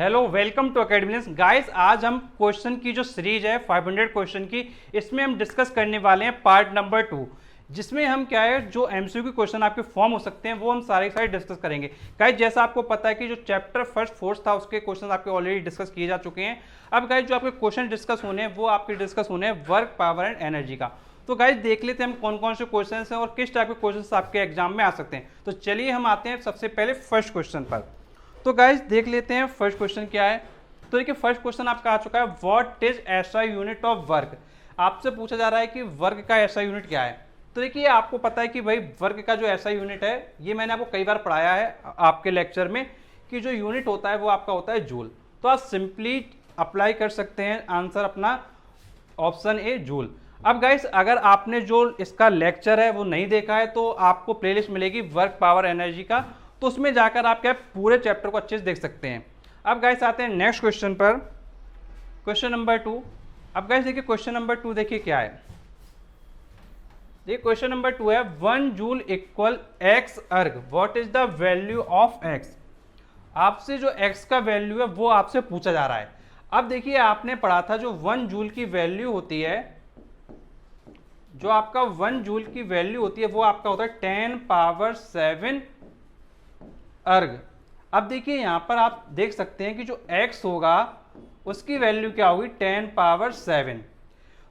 Hello, welcome to academics guys. आज हम question की जो सीरीज है 500 क्वेश्चन की, इसमें हम डिस्कस करने वाले हैं पार्ट नंबर 2, जिसमें हम क्या है जो एमसीक्यू क्वेश्चन आपके फॉर्म हो सकते हैं वो हम सारे डिस्कस करेंगे। गाइस जैसा आपको पता है कि जो चैप्टर फर्स्ट फोर्थ था उसके क्वेश्चन आपके ऑलरेडी डिस्कस किए जा चुके हैं। अब गाइस जो आपके क्वेश्चन डिस्कस होने हैं वो आपके डिस्कस होने हैं वर्क, पावर एंड एनर्जी का। तो गाइस देख लेते हैं हम कौन कौन से क्वेश्चन हैं और किस टाइप के क्वेश्चन आपके एग्जाम में आ सकते हैं। तो चलिए हम आते हैं सबसे पहले फर्स्ट क्वेश्चन पर। तो गाइस देख लेते हैं फर्स्ट क्वेश्चन क्या है। तो देखिए फर्स्ट क्वेश्चन आपका आ चुका है, what is SI unit of work. आपसे पूछा जा रहा है कि वर्क का एसआई यूनिट क्या है। तो देखिए आपको पता है कि भाई वर्क का जो एसआई यूनिट है, ये मैंने आपको कई बार पढ़ाया है आपके लेक्चर में, कि जो यूनिट होता है वो आपका होता है जूल। तो आप सिंपली अप्लाई कर सकते हैं आंसर अपना ऑप्शन ए जूल। अब गाइस अगर आपने जो इसका लेक्चर है वो नहीं देखा है तो आपको प्लेलिस्ट मिलेगी वर्क, पावर, एनर्जी का, तो उसमें जाकर आप क्या पूरे चैप्टर को अच्छे से देख सकते हैं। अब गाइस आते हैं नेक्स्ट क्वेश्चन पर, क्वेश्चन नंबर 2। अब गाइस देखिए क्वेश्चन नंबर 2 देखिए क्या है। देखिए क्वेश्चन नंबर 2 है 1 जूल इक्वल एक्स अर्ग, what is the value of x. आपसे जो एक्स का वैल्यू है वो आपसे पूछा जा रहा है। अब देखिए आपने पढ़ा था जो 1 जूल की वैल्यू होती है, जो आपका 1 जूल की वैल्यू होती है वो आपका होता है 10 पावर 7 अर्ग। अब देखिए यहां पर आप देख सकते हैं कि जो x होगा उसकी वैल्यू क्या होगी 10 पावर 7।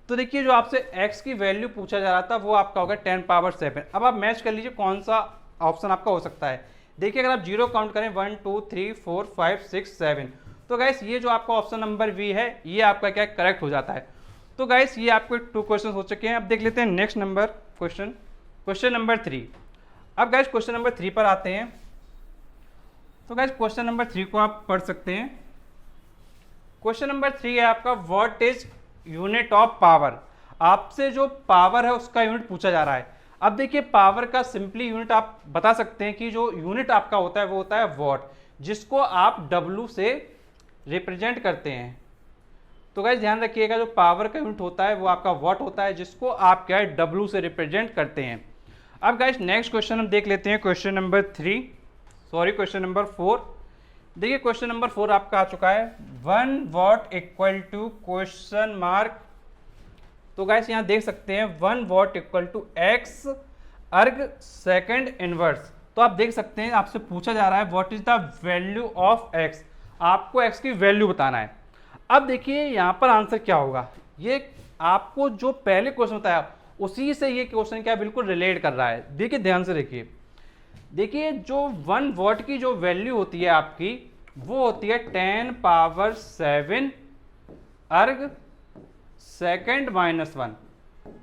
तो देखिए जो आपसे x की वैल्यू पूछा जा रहा था वो आपका होगा 10 पावर 7। अब आप मैच कर लीजिए कौन सा ऑप्शन आपका हो सकता है। देखिए अगर आप जीरो काउंट करें 1 2 3 4 5 6 7, तो गाइस ये जो आपका ऑप्शन नंबर बी है ये आपका क्या करेक्ट हो जाता है। तो गाइस ये आपके 2 क्वेश्चन हो चुके हैं। अब देख लेते हैं next number question, question number 3। अब गाइस क्वेश्चन नंबर 3 पर आते हैं। तो गाइस क्वेश्चन नंबर 3 को आप पढ़ सकते हैं। क्वेश्चन नंबर 3 है आपका, what is unit of power. आपसे जो पावर है उसका यूनिट पूछा जा रहा है। अब देखिए पावर का सिंपली यूनिट आप बता सकते हैं कि जो यूनिट आपका होता है वो होता है वॉट, जिसको आप W से रिप्रेजेंट करते हैं। तो गाइस ध्यान रखिएगा जो पावर का यूनिट होता है वो आपका वॉट होता है, जिसको आप क्या है W से रिप्रेजेंट करते हैं। अब गाइस नेक्स्ट क्वेश्चन हम देख लेते हैं, question number 3, sorry question number 4। देखिए क्वेश्चन नंबर 4 आपका आ चुका है, 1 watt equal to question mark. तो गाइस यहां देख सकते हैं 1 watt equal to x erg second inverse. तो आप देख सकते हैं आपसे पूछा जा रहा है what is the value of x, आपको एक्स की वैल्यू बताना है। अब देखिए यहां पर आंसर क्या होगा, ये आपको जो पहले क्वेश्चन बताया उसी से ये क्वेश्चन क्या बिल्कुल रिलेट कर रहा है। देखिए ध्यान से देखिए जो 1 वॉट की जो वैल्यू होती है आपकी वो होती है 10 पावर 7 अर्ग सेकंड माइनस 1।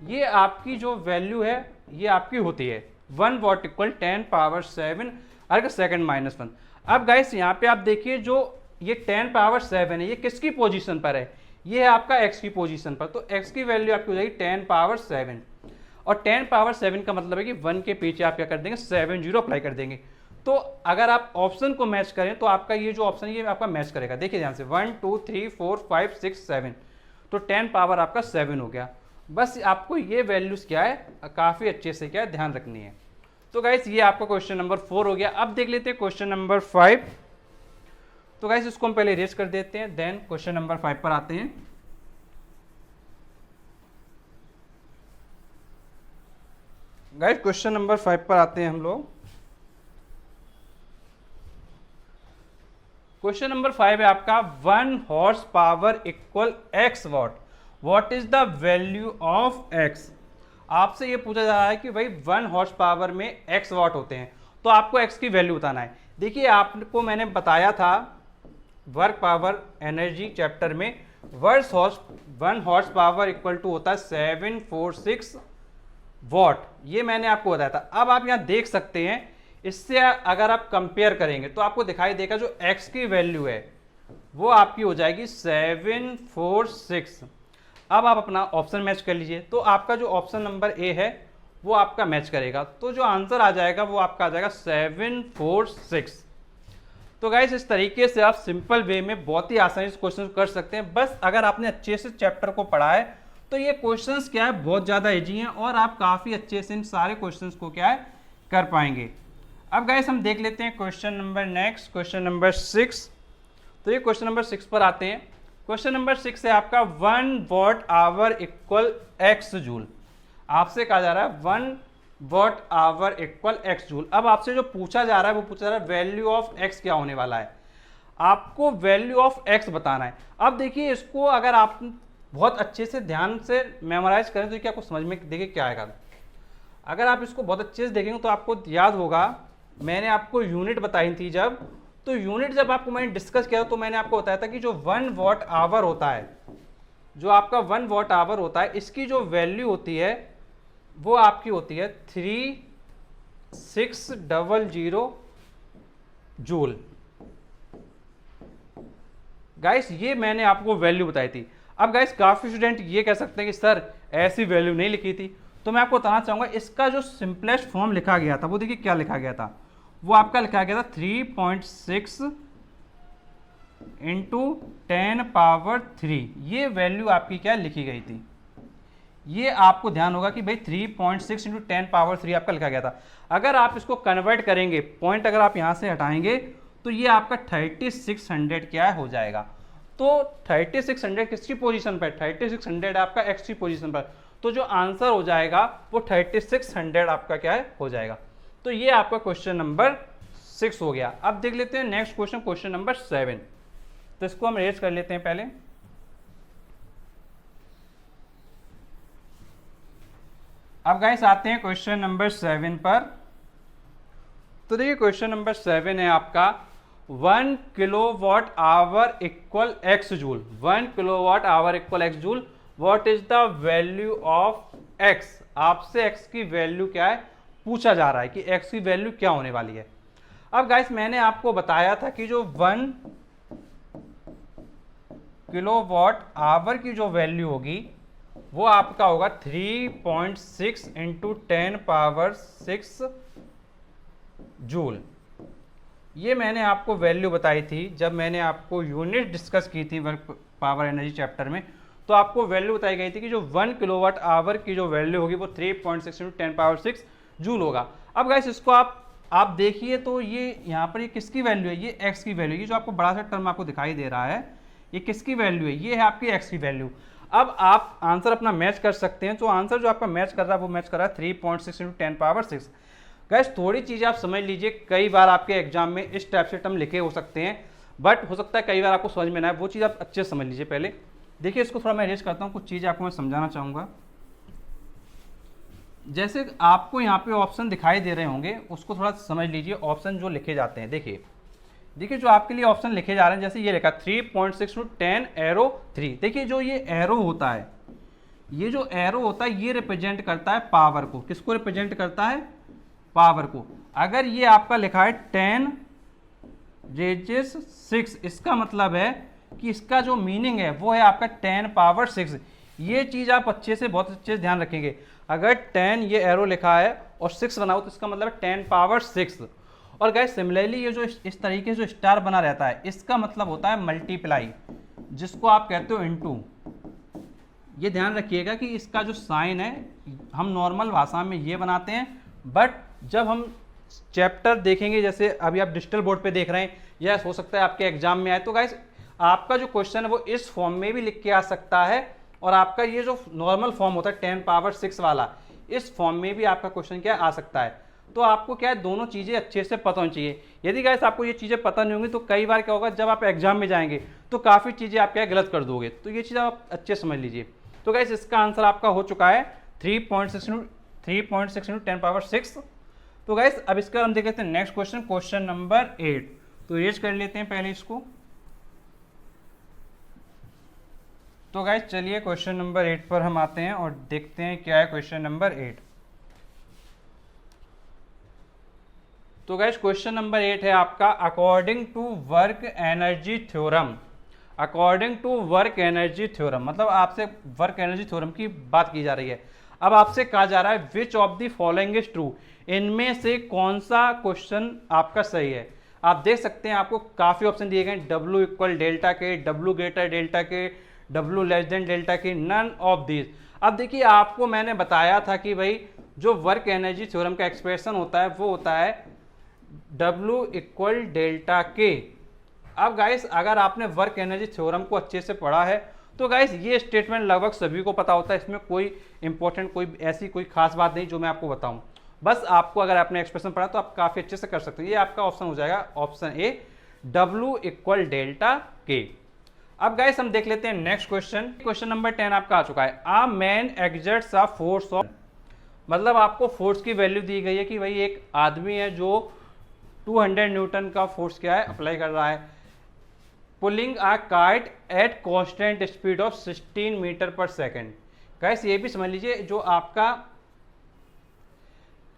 ये आपकी जो वैल्यू है ये आपकी होती है 1 वॉट इक्वल 10 पावर 7 अर्ग सेकंड माइनस 1। अब गाइस यहाँ पे आप देखिए जो ये 10 पावर 7 है ये किसकी पोजीशन पर है, ये है आपका x की पोजीशन पर। तो x की वैल्यू आपकी हो जाएगी 10 पावर 7, और 10 पावर 7 का मतलब है कि 1 के पीछे आप क्या कर देंगे 7 0 अप्लाई कर देंगे। तो अगर आप ऑप्शन को मैच करें तो आपका ये जो ऑप्शन ये आपका मैच करेगा। देखिए ध्यान से 1 2 3 4 5 6 7, तो 10 पावर आपका 7 हो गया। बस आपको ये वैल्यूज क्या है काफ़ी अच्छे से क्या है ध्यान रखनी है। तो गाइस ये आपका क्वेश्चन नंबर 4 हो गया। अब देख लेते हैं क्वेश्चन नंबर 5। तो गाइस इसको हम पहले इरेज कर देते हैं, देन क्वेश्चन नंबर 5 पर आते हैं। गाइस क्वेश्चन नंबर 5 पर आते हैं हम लोग। क्वेश्चन नंबर 5 है आपका, 1 horse power equal x what, what is the value of x. आपसे ये पूछा जा रहा है कि भाई 1 हॉर्स पावर में एक्स वॉट होते हैं, तो आपको एक्स की वैल्यू बताना है। देखिए आपको मैंने बताया था वर्क, पावर, एनर्जी चैप्टर में 1 हॉर्स पावर इक्वल टू होता है 746 वॉट, ये मैंने आपको बताया था। अब आप यहाँ देख सकते हैं इससे अगर आप कंपेयर करेंगे तो आपको दिखाई देगा जो x की वैल्यू है वो आपकी हो जाएगी 746। अब आप अपना ऑप्शन मैच कर लीजिए, तो आपका जो ऑप्शन नंबर ए है वो आपका मैच करेगा, तो जो आंसर आ जाएगा वो आपका आ जाएगा 746। तो गाइस इस तरीके से आप सिंपल वे में बहुत ही आसानी से क्वेश्चन कर सकते हैं। बस अगर आपने अच्छे से चैप्टर को पढ़ा है तो ये क्वेश्चंस क्या है बहुत ज़्यादा इजी हैं और आप काफ़ी अच्छे से इन सारे क्वेश्चंस को क्या है कर पाएंगे। अब गाइस हम देख लेते हैं question number next, question number 6। तो ये क्वेश्चन नंबर 6 पर आते हैं। क्वेश्चन नंबर 6 है आपका 1 watt hour equal x joule. आपसे कहा जा रहा है 1 watt hour equal x joule. अब आपसे जो पूछा जा रहा है वो पूछा जा रहा है वैल्यू ऑफ एक्स क्या होने वाला है, आपको वैल्यू ऑफ एक्स बताना है। अब देखिए इसको अगर आप बहुत अच्छे से ध्यान से मेमोराइज करें तो क्या आपको समझ में देखिए क्या आएगा। अगर आप इसको बहुत अच्छे से देखेंगे तो आपको याद होगा मैंने आपको यूनिट बताई थी जब, तो यूनिट जब आपको मैंने डिस्कस किया तो मैंने आपको बताया था कि जो 1 वॉट आवर होता है, जो आपका 1 वॉट आवर होता है, इसकी जो वैल्यू होती है वो आपकी होती है 3600 जूल। गाइस ये मैंने आपको वैल्यू बताई थी। अब गाइस काफी स्टूडेंट ये कह सकते हैं कि सर ऐसी वैल्यू नहीं लिखी थी, तो मैं आपको बताना चाहूंगा इसका जो सिंपलेस्ट फॉर्म लिखा गया था वो देखिए क्या लिखा गया था, वो आपका लिखा गया था 3.6 इंटू 10 पावर 3। ये वैल्यू आपकी क्या लिखी गई थी, ये आपको ध्यान होगा कि भाई 3.6 इंटू 10 पावर 3 आपका लिखा गया था। अगर आप इसको कन्वर्ट करेंगे, पॉइंट अगर आप यहां से हटाएंगे तो ये आपका 3600 क्या हो जाएगा। तो 3600 किसकी पोजीशन पर, 3600 आपका एक्स की पोजीशन पर, तो जो आंसर हो जाएगा वो 3600 आपका क्या है हो जाएगा। तो ये आपका क्वेश्चन नंबर 6 हो गया। अब देख लेते हैं नेक्स्ट क्वेश्चन, क्वेश्चन नंबर 7। तो इसको हम रेज कर लेते हैं पहले। अब गाइस आते हैं क्वेश्चन नंबर 7 पर। तो देखिए क्वेश्चन नंबर 7 है आपका 1 kilowatt hour equal x joule. 1 kilowatt hour equal x joule. What is the value of x. आपसे एक्स की वैल्यू क्या है पूछा जा रहा है कि एक्स की वैल्यू क्या होने वाली है। अब गाइस मैंने आपको बताया था कि जो 1 किलोवाट आवर की जो वैल्यू होगी वो आपका होगा 3.6 इंटू 10 पावर 6 जूल। ये मैंने आपको वैल्यू बताई थी जब मैंने आपको यूनिट डिस्कस की थी वर्क पावर एनर्जी चैप्टर में। तो आपको वैल्यू बताई गई थी कि जो 1 किलोवाट आवर की जो वैल्यू होगी वो 3.6 इंटू 10 पावर 6 जूल होगा। अब गाइस इसको आप देखिए तो ये यहाँ पर ये किसकी वैल्यू है, ये एक्स की वैल्यू। ये जो आपको बड़ा सा टर्म आपको दिखाई दे रहा है ये किसकी वैल्यू है, ये है आपकी एक्स की वैल्यू। अब आप आंसर अपना मैच कर सकते हैं। तो आंसर जो आपका मैच कर रहा है वो मैच कर रहा है 3.6 इंटू 10 पावर 6। गाइस थोड़ी चीज़ें आप समझ लीजिए, कई बार आपके एग्जाम में इस टाइप से टर्म लिखे हो सकते हैं, बट हो सकता है कई बार आपको समझ में ना आए, वो चीज़ आप अच्छे से समझ लीजिए। पहले देखिए इसको थोड़ा मैं रेज करता हूँ, कुछ चीज़ें आपको मैं समझाना चाहूँगा। जैसे आपको यहाँ पे ऑप्शन दिखाई दे रहे होंगे, उसको थोड़ा समझ लीजिए। ऑप्शन जो लिखे जाते हैं, देखिए जो आपके लिए ऑप्शन लिखे जा रहे हैं, जैसे ये लिखा 3.6 टू 10 एरो 3। देखिए जो ये एरो होता है, ये जो एरो होता है ये रिप्रेजेंट करता है पावर को। किसको रिप्रेजेंट करता है, पावर को। अगर ये आपका लिखा है 10 रेजेस 6, इसका मतलब है कि इसका जो मीनिंग है वो है आपका 10 पावर 6। ये चीज़ आप अच्छे से बहुत अच्छे से ध्यान रखेंगे। अगर 10 ये एरो लिखा है और 6 बनाओ तो इसका मतलब है 10 पावर 6। और गाइस सिमिलरली ये जो इस तरीके से जो स्टार बना रहता है इसका मतलब होता है मल्टीप्लाई, जिसको आप कहते हो इनटू। ये ध्यान रखिएगा कि इसका जो साइन है हम नॉर्मल भाषा में ये बनाते हैं, बट जब हम चैप्टर देखेंगे, जैसे अभी आप डिजिटल बोर्ड पे देख रहे हैं या हो सकता है आपके एग्जाम में आए, तो गाइस आपका जो क्वेश्चन है वो इस फॉर्म में भी लिख के आ सकता है, और आपका ये जो नॉर्मल फॉर्म होता है 10 पावर 6 वाला, इस फॉर्म में भी आपका क्वेश्चन क्या आ सकता है। तो आपको क्या है दोनों चीज़ें अच्छे से पता होनी चाहिए। यदि गाइस आपको ये चीज़ें पता नहीं होंगी तो कई बार क्या होगा, जब आप एग्जाम में जाएंगे तो काफ़ी चीज़ें आप क्या गलत कर दोगे। तो ये चीज़ आप अच्छे समझ लीजिए। तो गाइस इसका आंसर आपका हो चुका है 3.6 इंटू 10 पावर 6। तो गाइस अब इसका हम देख लेते हैं नेक्स्ट क्वेश्चन, क्वेश्चन नंबर 8। तो रेज कर लेते हैं पहले इसको। तो गाइस चलिए क्वेश्चन नंबर 8 पर हम आते हैं और देखते हैं क्या है क्वेश्चन नंबर 8। तो गाइस क्वेश्चन नंबर 8 है आपका according to work energy theorem. According to work energy theorem मतलब आपसे वर्क एनर्जी थ्योरम की बात की जा रही है। अब आपसे कहा जा रहा है which of the following is true, इनमें से कौन सा क्वेश्चन आपका सही है। आप देख सकते हैं आपको काफी ऑप्शन दिए गए, W इक्वल डेल्टा के, W ग्रेटर डेल्टा के, W लेस देन डेल्टा के, नन ऑफ दिस। अब देखिए आपको मैंने बताया था कि भाई जो वर्क एनर्जी थ्योरम का एक्सप्रेशन होता है वो होता है W इक्वल डेल्टा के। अब गाइस अगर आपने वर्क एनर्जी थ्योरम को अच्छे से पढ़ा है तो गाइस ये स्टेटमेंट लगभग सभी को पता होता है, इसमें कोई इंपॉर्टेंट कोई ऐसी कोई खास बात नहीं जो मैं आपको बताऊं। बस आपको अगर आपने एक्सप्रेशन पढ़ा तो आप काफी अच्छे से कर सकते हो। ये आपका ऑप्शन हो जाएगा option A, W equal delta के। अब गाइस हम देख लेते हैं नेक्स्ट क्वेश्चन। क्वेश्चन नंबर 10 आपका आ चुका है। A man exerts a force of, मतलब आपको फोर्स की वैल्यू दी गई है कि भाई एक आदमी है जो 200 न्यूटन का फोर्स क्या है अप्लाई कर रहा है, pulling a kite at constant speed of 16 metre per second. Guys ये भी समझ लीजिए जो आपका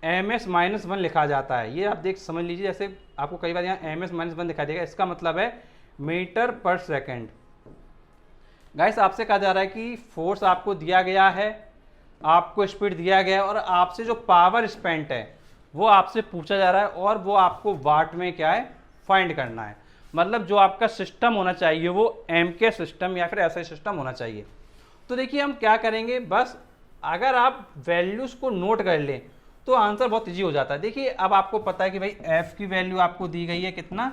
ms-1 लिखा जाता है, ये आप देख समझ लीजिए, जैसे आपको कई बार यहाँ ms-1 दिखाई देगा, इसका मतलब है मीटर पर सेकेंड। गाइस आपसे कहा जा रहा है कि फोर्स आपको दिया गया है, आपको स्पीड दिया गया है और आपसे जो पावर स्पेंट है वो आपसे पूछा जा रहा है और वो आपको वाट में क्या है फाइंड करना है। मतलब जो आपका सिस्टम होना चाहिए वो MK सिस्टम या फिर ऐसा सिस्टम होना चाहिए। तो देखिए हम क्या करेंगे, बस अगर आप वैल्यूज को नोट कर लें तो आंसर बहुत इजी हो जाता है। देखिए अब आपको पता है कि भाई F की वैल्यू आपको दी गई है कितना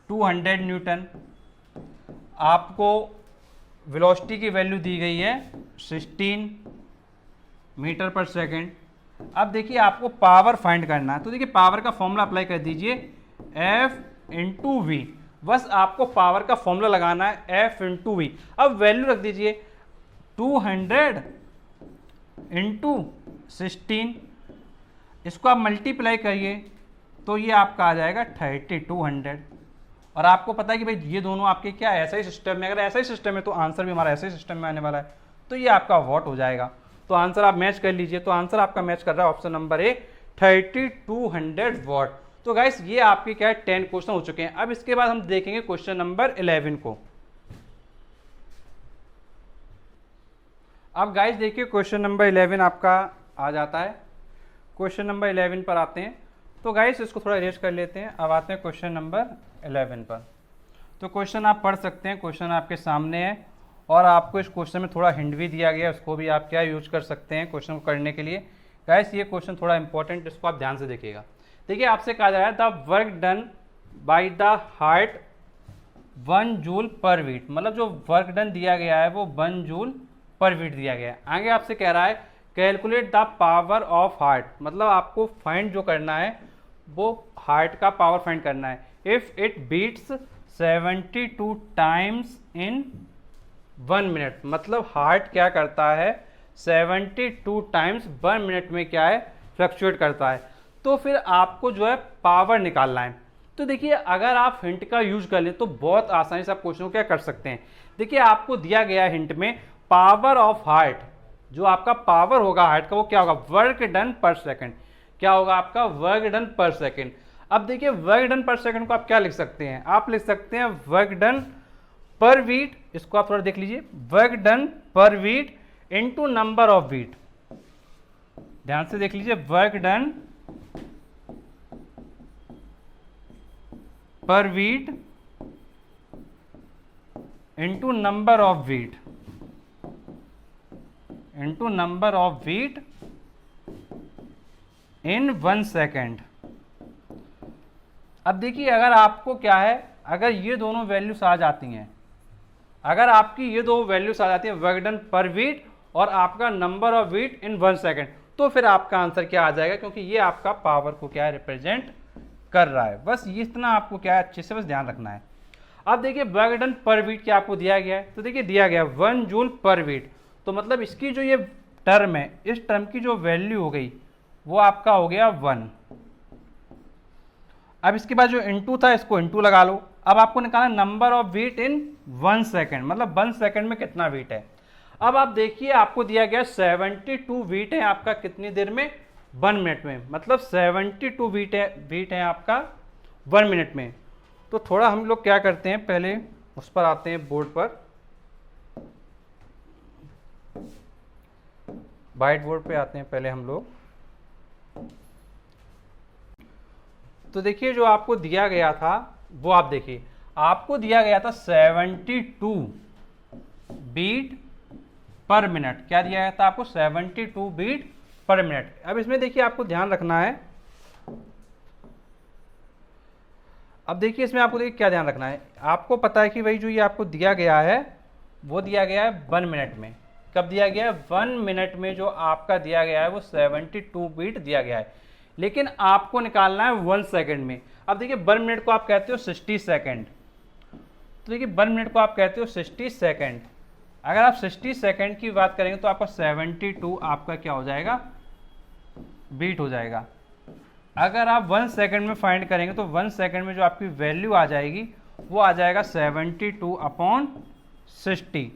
200 न्यूटन, आपको वेलोसिटी की वैल्यू दी गई है 16 मीटर पर सेकेंड। अब देखिए आपको पावर फाइंड करना है, तो देखिए पावर का फॉर्मूला अप्लाई कर दीजिए F इंटू वी। बस आपको पावर का फॉर्मूला लगाना है F इंटू वी। अब वैल्यू रख दीजिए 200 इंटू 16, इसको आप मल्टीप्लाई करिए तो ये आपका आ जाएगा 3200। और आपको पता है कि भाई ये दोनों आपके क्या ऐसा ही सिस्टम में, अगर ऐसा ही सिस्टम है तो आंसर भी हमारा ऐसा ही सिस्टम में आने वाला है, तो ये आपका वॉट हो जाएगा। तो आंसर आप मैच कर लीजिए, तो आंसर आपका मैच कर रहा है ऑप्शन नंबर ए 3200 वॉट। तो गाइस ये आपके क्या है 10 क्वेश्चन हो चुके हैं। अब इसके बाद हम देखेंगे क्वेश्चन नंबर 11 को। अब गाइस देखिए क्वेश्चन नंबर 11 आपका आ जाता है। क्वेश्चन नंबर 11 पर आते हैं, तो गाइस इसको थोड़ा इरेज कर लेते हैं। अब आते हैं क्वेश्चन नंबर 11 पर। तो क्वेश्चन आप पढ़ सकते हैं, क्वेश्चन आपके सामने है और आपको इस क्वेश्चन में थोड़ा हिंट भी दिया गया है, उसको भी आप क्या यूज कर सकते हैं क्वेश्चन को करने के लिए। गाइस ये क्वेश्चन थोड़ा इंपॉर्टेंट, इसको आप ध्यान से देखिएगा। देखिए आपसे कहा जा रहा है the work done by the heart 1 joule पर वीट, मतलब जो वर्क डन दिया गया है वो 1 जूल पर वीट दिया गया है। आगे आपसे कह रहा है calculate the power of heart, मतलब आपको फाइंड जो करना है वो हार्ट का पावर फाइंड करना है। If it beats 72 times in 1 minute, मतलब हार्ट क्या करता है 72 टाइम्स 1 मिनट में क्या है फ्लक्चुएट करता है। तो फिर आपको जो है पावर निकालना है। तो देखिए अगर आप हिंट का यूज कर लें तो बहुत आसानी से आप क्वेश्चन को क्या कर सकते हैं। देखिए आपको दिया गया हिंट में पावर ऑफ हार्ट, जो आपका पावर होगा हार्ट का वो क्या होगा वर्क डन पर सेकेंड, क्या होगा आपका वर्क डन पर सेकेंड। अब देखिए वर्क डन पर सेकेंड को आप क्या लिख सकते हैं, आप लिख सकते हैं वर्क डन पर वीट, इसको आप थोड़ा देख लीजिए, वर्क डन पर wheat into number of wheat. ध्यान से देख लीजिए वर्क डन पर wheat into number of wheat, into number of wheat in 1 second. अब देखिए अगर आपको क्या है, अगर ये दोनों वैल्यूज आ जाती हैं, अगर आपकी ये दो वैल्यूज आ जाती हैं वर्क डन पर वीट और आपका number of wheat in 1 second, तो फिर आपका आंसर क्या आ जाएगा, क्योंकि ये आपका पावर को क्या है रिप्रेजेंट कर रहा है। बस ये इतना आपको क्या है अच्छे से बस ध्यान रखना है। अब देखिए वर्क डन पर वीट क्या आपको दिया गया है, तो देखिए दिया गया 1 जूल पर वीट, तो मतलब इसकी जो ये टर्म है, इस टर्म की जो वैल्यू हो गई वो आपका हो गया 1। अब इसके बाद जो इनटू था इसको इनटू लगा लो। अब आपको निकालना number of wheat in 1 second, मतलब 1 सेकेंड में कितना वीट है। अब आप देखिए आपको दिया गया 72 वीट है आपका कितनी देर में 1 मिनट में, मतलब 72 वीट है आपका 1 मिनट में। तो थोड़ा हम लोग क्या करते हैं, पहले उस पर आते हैं बोर्ड पर, व्हाइट बोर्ड पे आते हैं पहले हम लोग। तो देखिए जो आपको दिया गया था वो आप देखिए, आपको दिया गया था 72 बीट पर मिनट, क्या दिया गया था आपको 72 बीट पर मिनट। अब इसमें देखिए आपको ध्यान रखना है, अब देखिए इसमें आपको देखिए क्या ध्यान रखना है, आपको पता है कि भाई जो ये आपको दिया गया है वो दिया गया है 1 मिनट में। कब दिया गया है? 1 मिनट में जो आपका दिया गया है वो 72 बीट दिया गया है, लेकिन आपको निकालना है 1 सेकंड में। अब देखिए 1 मिनट को आप कहते हो 60 सेकंड, तो देखिए 1 मिनट को आप कहते हो 60 सेकंड। अगर आप 60 सेकंड की बात करेंगे तो आपका 72 आपका क्या हो जाएगा? बीट हो जाएगा। अगर आप 1 सेकंड में फाइंड करेंगे तो 1 सेकंड में जो आपकी वैल्यू आ जाएगी वो आ जाएगा 72/60।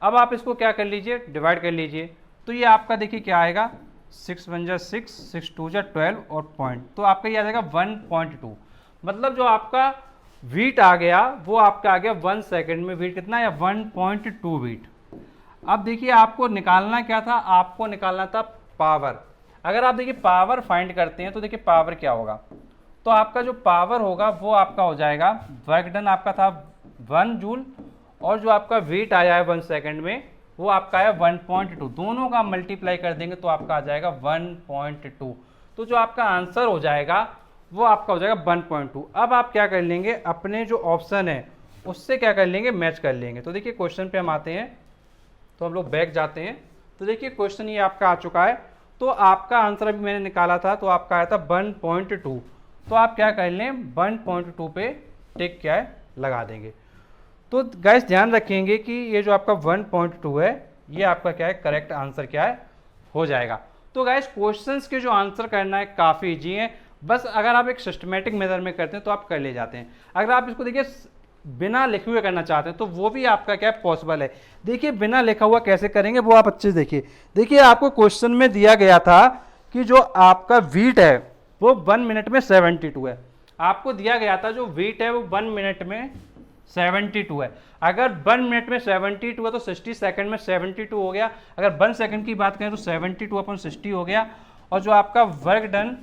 अब आप इसको क्या कर लीजिए, डिवाइड कर लीजिए, तो ये आपका देखिए क्या आएगा, 6 1 जा 6, 6 2 जा 12 और पॉइंट, तो आपका ये आ जाएगा 1.2। मतलब जो आपका वीट आ गया वो आपका आ गया 1 सेकंड में वीट कितना है? 1.2 वीट। अब देखिए आपको निकालना क्या था? आपको निकालना था पावर। अगर आप देखिए पावर फाइंड करते हैं तो देखिए पावर क्या होगा, तो आपका जो पावर होगा वो आपका हो जाएगा, वर्क डन आपका था 1 जूल और जो आपका वेट आया है 1 सेकंड में वो आपका है 1.2, दोनों का मल्टीप्लाई कर देंगे तो आपका आ जाएगा 1.2। तो जो आपका आंसर हो जाएगा वो आपका हो जाएगा 1.2। अब आप क्या कर लेंगे, अपने जो ऑप्शन है उससे क्या कर लेंगे, मैच कर लेंगे। तो देखिए क्वेश्चन पे हम आते हैं, तो हम लोग बैक जाते हैं, तो देखिए क्वेश्चन ये आपका आ चुका है। तो आपका आंसर अभी मैंने निकाला था तो आपका आया था 1.2, तो आप क्या कर लें 1.2 पे टिक क्या है लगा देंगे। तो गाइस ध्यान रखेंगे कि ये जो आपका 1.2 है ये आपका क्या है करेक्ट आंसर क्या है हो जाएगा। तो गाइस क्वेश्चंस के जो आंसर करना है काफ़ी ईजी है, बस अगर आप एक सिस्टमेटिक मेथड में करते हैं तो आप कर ले जाते हैं। अगर आप इसको देखिए बिना लिखे हुए करना चाहते हैं तो वो भी आपका क्या है पॉसिबल है। देखिए बिना लिखा हुआ कैसे करेंगे वो आप अच्छे से देखिए। देखिए आपको क्वेश्चन में दिया गया था कि जो आपका वीट है वो 1 मिनट में 72 है, आपको दिया गया था जो वीट है वो 1 मिनट में 72 है। अगर 1 मिनट में 72 है तो 60 सेकंड में 72 हो गया। अगर 1 सेकंड की बात करें तो 72/60 हो गया। और जो आपका वर्क डन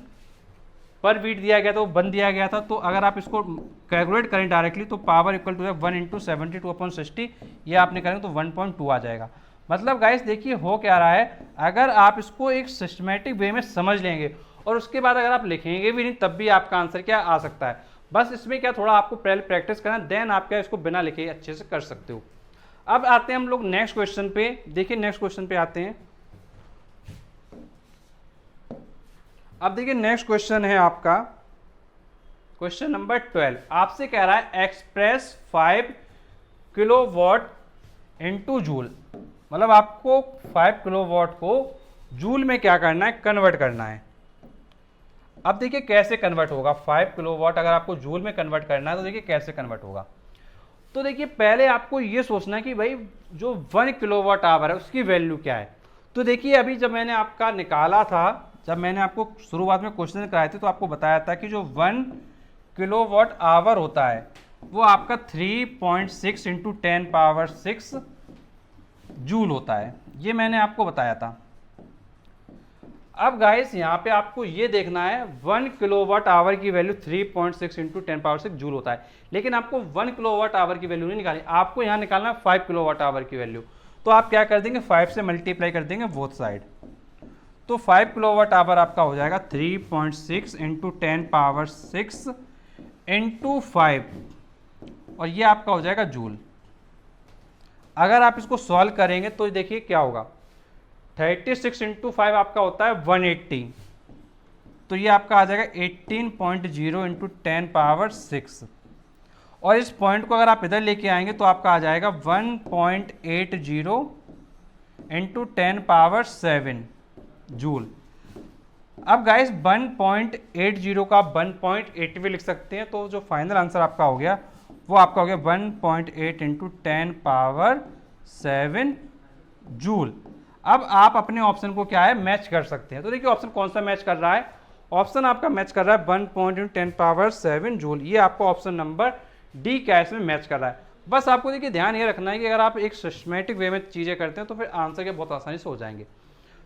पर बीट दिया गया था वो 1 दिया गया था। तो अगर आप इसको कैलकुलेट करें डायरेक्टली तो पावर इक्वल टू है 1 × 72/60, ये आपने करेंगे तो 1.2 आ जाएगा। मतलब गाइस देखिए हो क्या रहा है, अगर आप इसको एक सिस्टमेटिक वे में समझ लेंगे और उसके बाद अगर आप लिखेंगे भी नहीं तब भी आपका आंसर क्या आ सकता है। बस इसमें क्या थोड़ा आपको पहले प्रैक्टिस करना, देन आप क्या इसको बिना लिखे अच्छे से कर सकते हो। अब आते हैं हम लोग नेक्स्ट क्वेश्चन पे। देखिए नेक्स्ट क्वेश्चन पे आते हैं। अब देखिए नेक्स्ट क्वेश्चन है आपका क्वेश्चन नंबर 12। आपसे कह रहा है एक्सप्रेस 5 किलोवाट इनटू जूल, मतलब आपको 5 किलोवाट को जूल में क्या करना है, कन्वर्ट करना है। अब देखिए कैसे कन्वर्ट होगा, 5 किलोवाट अगर आपको जूल में कन्वर्ट करना है तो देखिए कैसे कन्वर्ट होगा। तो देखिए पहले आपको ये सोचना है कि भाई जो 1 किलोवाट आवर है उसकी वैल्यू क्या है। तो देखिए अभी जब मैंने आपका निकाला था, जब मैंने आपको शुरुआत में क्वेश्चन कराए थे तो आपको बताया था कि जो 1 किलोवाट आवर होता है वो आपका 3.6 × 10⁻6 जूल होता है, ये मैंने आपको बताया था। अब गाइस यहाँ पे आपको ये देखना है 1 किलोवाट आवर की वैल्यू 3.6 × 10⁻6 जूल होता है, लेकिन आपको 1 किलोवाट आवर की वैल्यू नहीं निकालनी, आपको यहाँ निकालना है 5 किलोवाट आवर की वैल्यू। तो आप क्या कर देंगे, 5 से मल्टीप्लाई कर देंगे बोथ साइड। तो 5 किलोवाट आवर आपका हो जाएगा 3.6 × 10⁻6 × 5 और ये आपका हो जाएगा जूल। अगर आप इसको सॉल्व करेंगे तो देखिए क्या होगा, 36 × 5 आपका होता है 180, तो ये आपका आ जाएगा 18.0 × 10⁻6 और इस पॉइंट को अगर आप इधर लेके आएंगे तो आपका आ जाएगा 1.80 × 10⁻7 जूल। अब गाइस 1.80 का 1.8 भी लिख सकते हैं, तो जो फाइनल आंसर आपका हो गया वो आपका हो गया 1.8 × 10⁻7 जूल। अब आप अपने ऑप्शन को क्या है मैच कर सकते हैं। तो देखिए ऑप्शन कौन सा मैच कर रहा है, ऑप्शन आपका मैच कर रहा है 1.10⁻7 जूल, ये आपका ऑप्शन नंबर डी क्या है इसमें मैच कर रहा है। बस आपको देखिए ध्यान ये रखना है कि अगर आप एक सिस्टमेटिक वे में चीज़ें करते हैं तो फिर आंसर के बहुत आसानी से हो जाएंगे।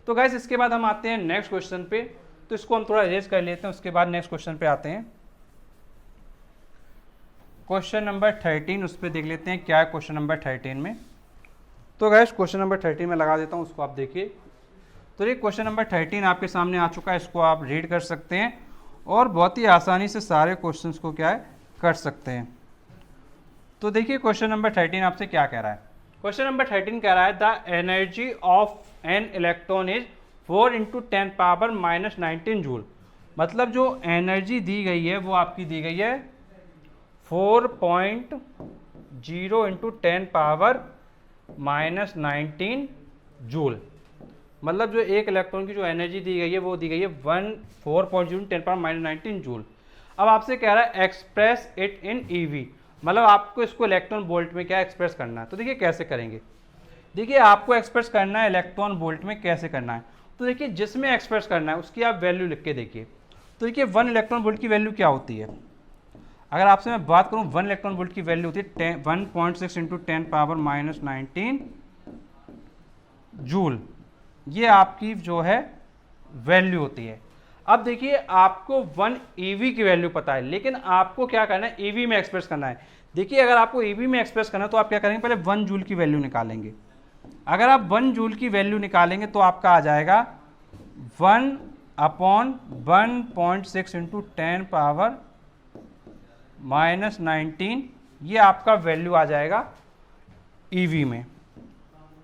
तो गाइस इसके बाद हम आते हैं नेक्स्ट क्वेश्चन पे, तो इसको हम थोड़ा इरेज कर लेते हैं, उसके बाद नेक्स्ट क्वेश्चन पे आते हैं। क्वेश्चन नंबर 13 उस पर देख लेते हैं क्या है क्वेश्चन नंबर 13 में। तो गाइस क्वेश्चन नंबर 13 में लगा देता हूँ, उसको आप देखिए। तो ये क्वेश्चन नंबर 13 आपके सामने आ चुका है, इसको आप रीड कर सकते हैं और बहुत ही आसानी से सारे क्वेश्चंस को क्या है कर सकते हैं। तो देखिए क्वेश्चन नंबर 13 आपसे क्या कह रहा है। क्वेश्चन नंबर 13 कह रहा है the energy of an electron is 4 × 10 power -19 joule. मतलब जो एनर्जी दी गई है वो आपकी दी गई है 4.0 × 10 पावर -19 जूल। मतलब जो एक इलेक्ट्रॉन की जो एनर्जी दी गई है वो दी गई है 4.0 × 10 पावर -19 जूल। अब आपसे कह रहा है एक्सप्रेस इट इन ईवी, मतलब आपको इसको इलेक्ट्रॉन वोल्ट में क्या एक्सप्रेस करना है। तो देखिए कैसे करेंगे, देखिए आपको एक्सप्रेस करना है इलेक्ट्रॉन वोल्ट में, कैसे करना है। तो देखिए जिसमें एक्सप्रेस करना है उसकी आप वैल्यू लिख के देखिए। तो देखिए 1 इलेक्ट्रॉन वोल्ट की वैल्यू क्या होती है, अगर आपसे मैं बात करूं 1 इलेक्ट्रॉन वोल्ट की वैल्यू होती है 1.6 × 10 पावर -19 जूल। ये आपकी जो है वैल्यू होती है। अब देखिए आपको 1 EV की वैल्यू पता है, लेकिन आपको क्या करना है EV में एक्सप्रेस करना है। देखिए अगर आपको EV में एक्सप्रेस करना है तो आप क्या करेंगे, पहले 1 जूल की वैल्यू निकालेंगे। अगर आप 1 जूल की वैल्यू निकालेंगे तो आपका आ जाएगा 1/1.6 × 10 पावर -19, ये आपका वैल्यू आ जाएगा EV में।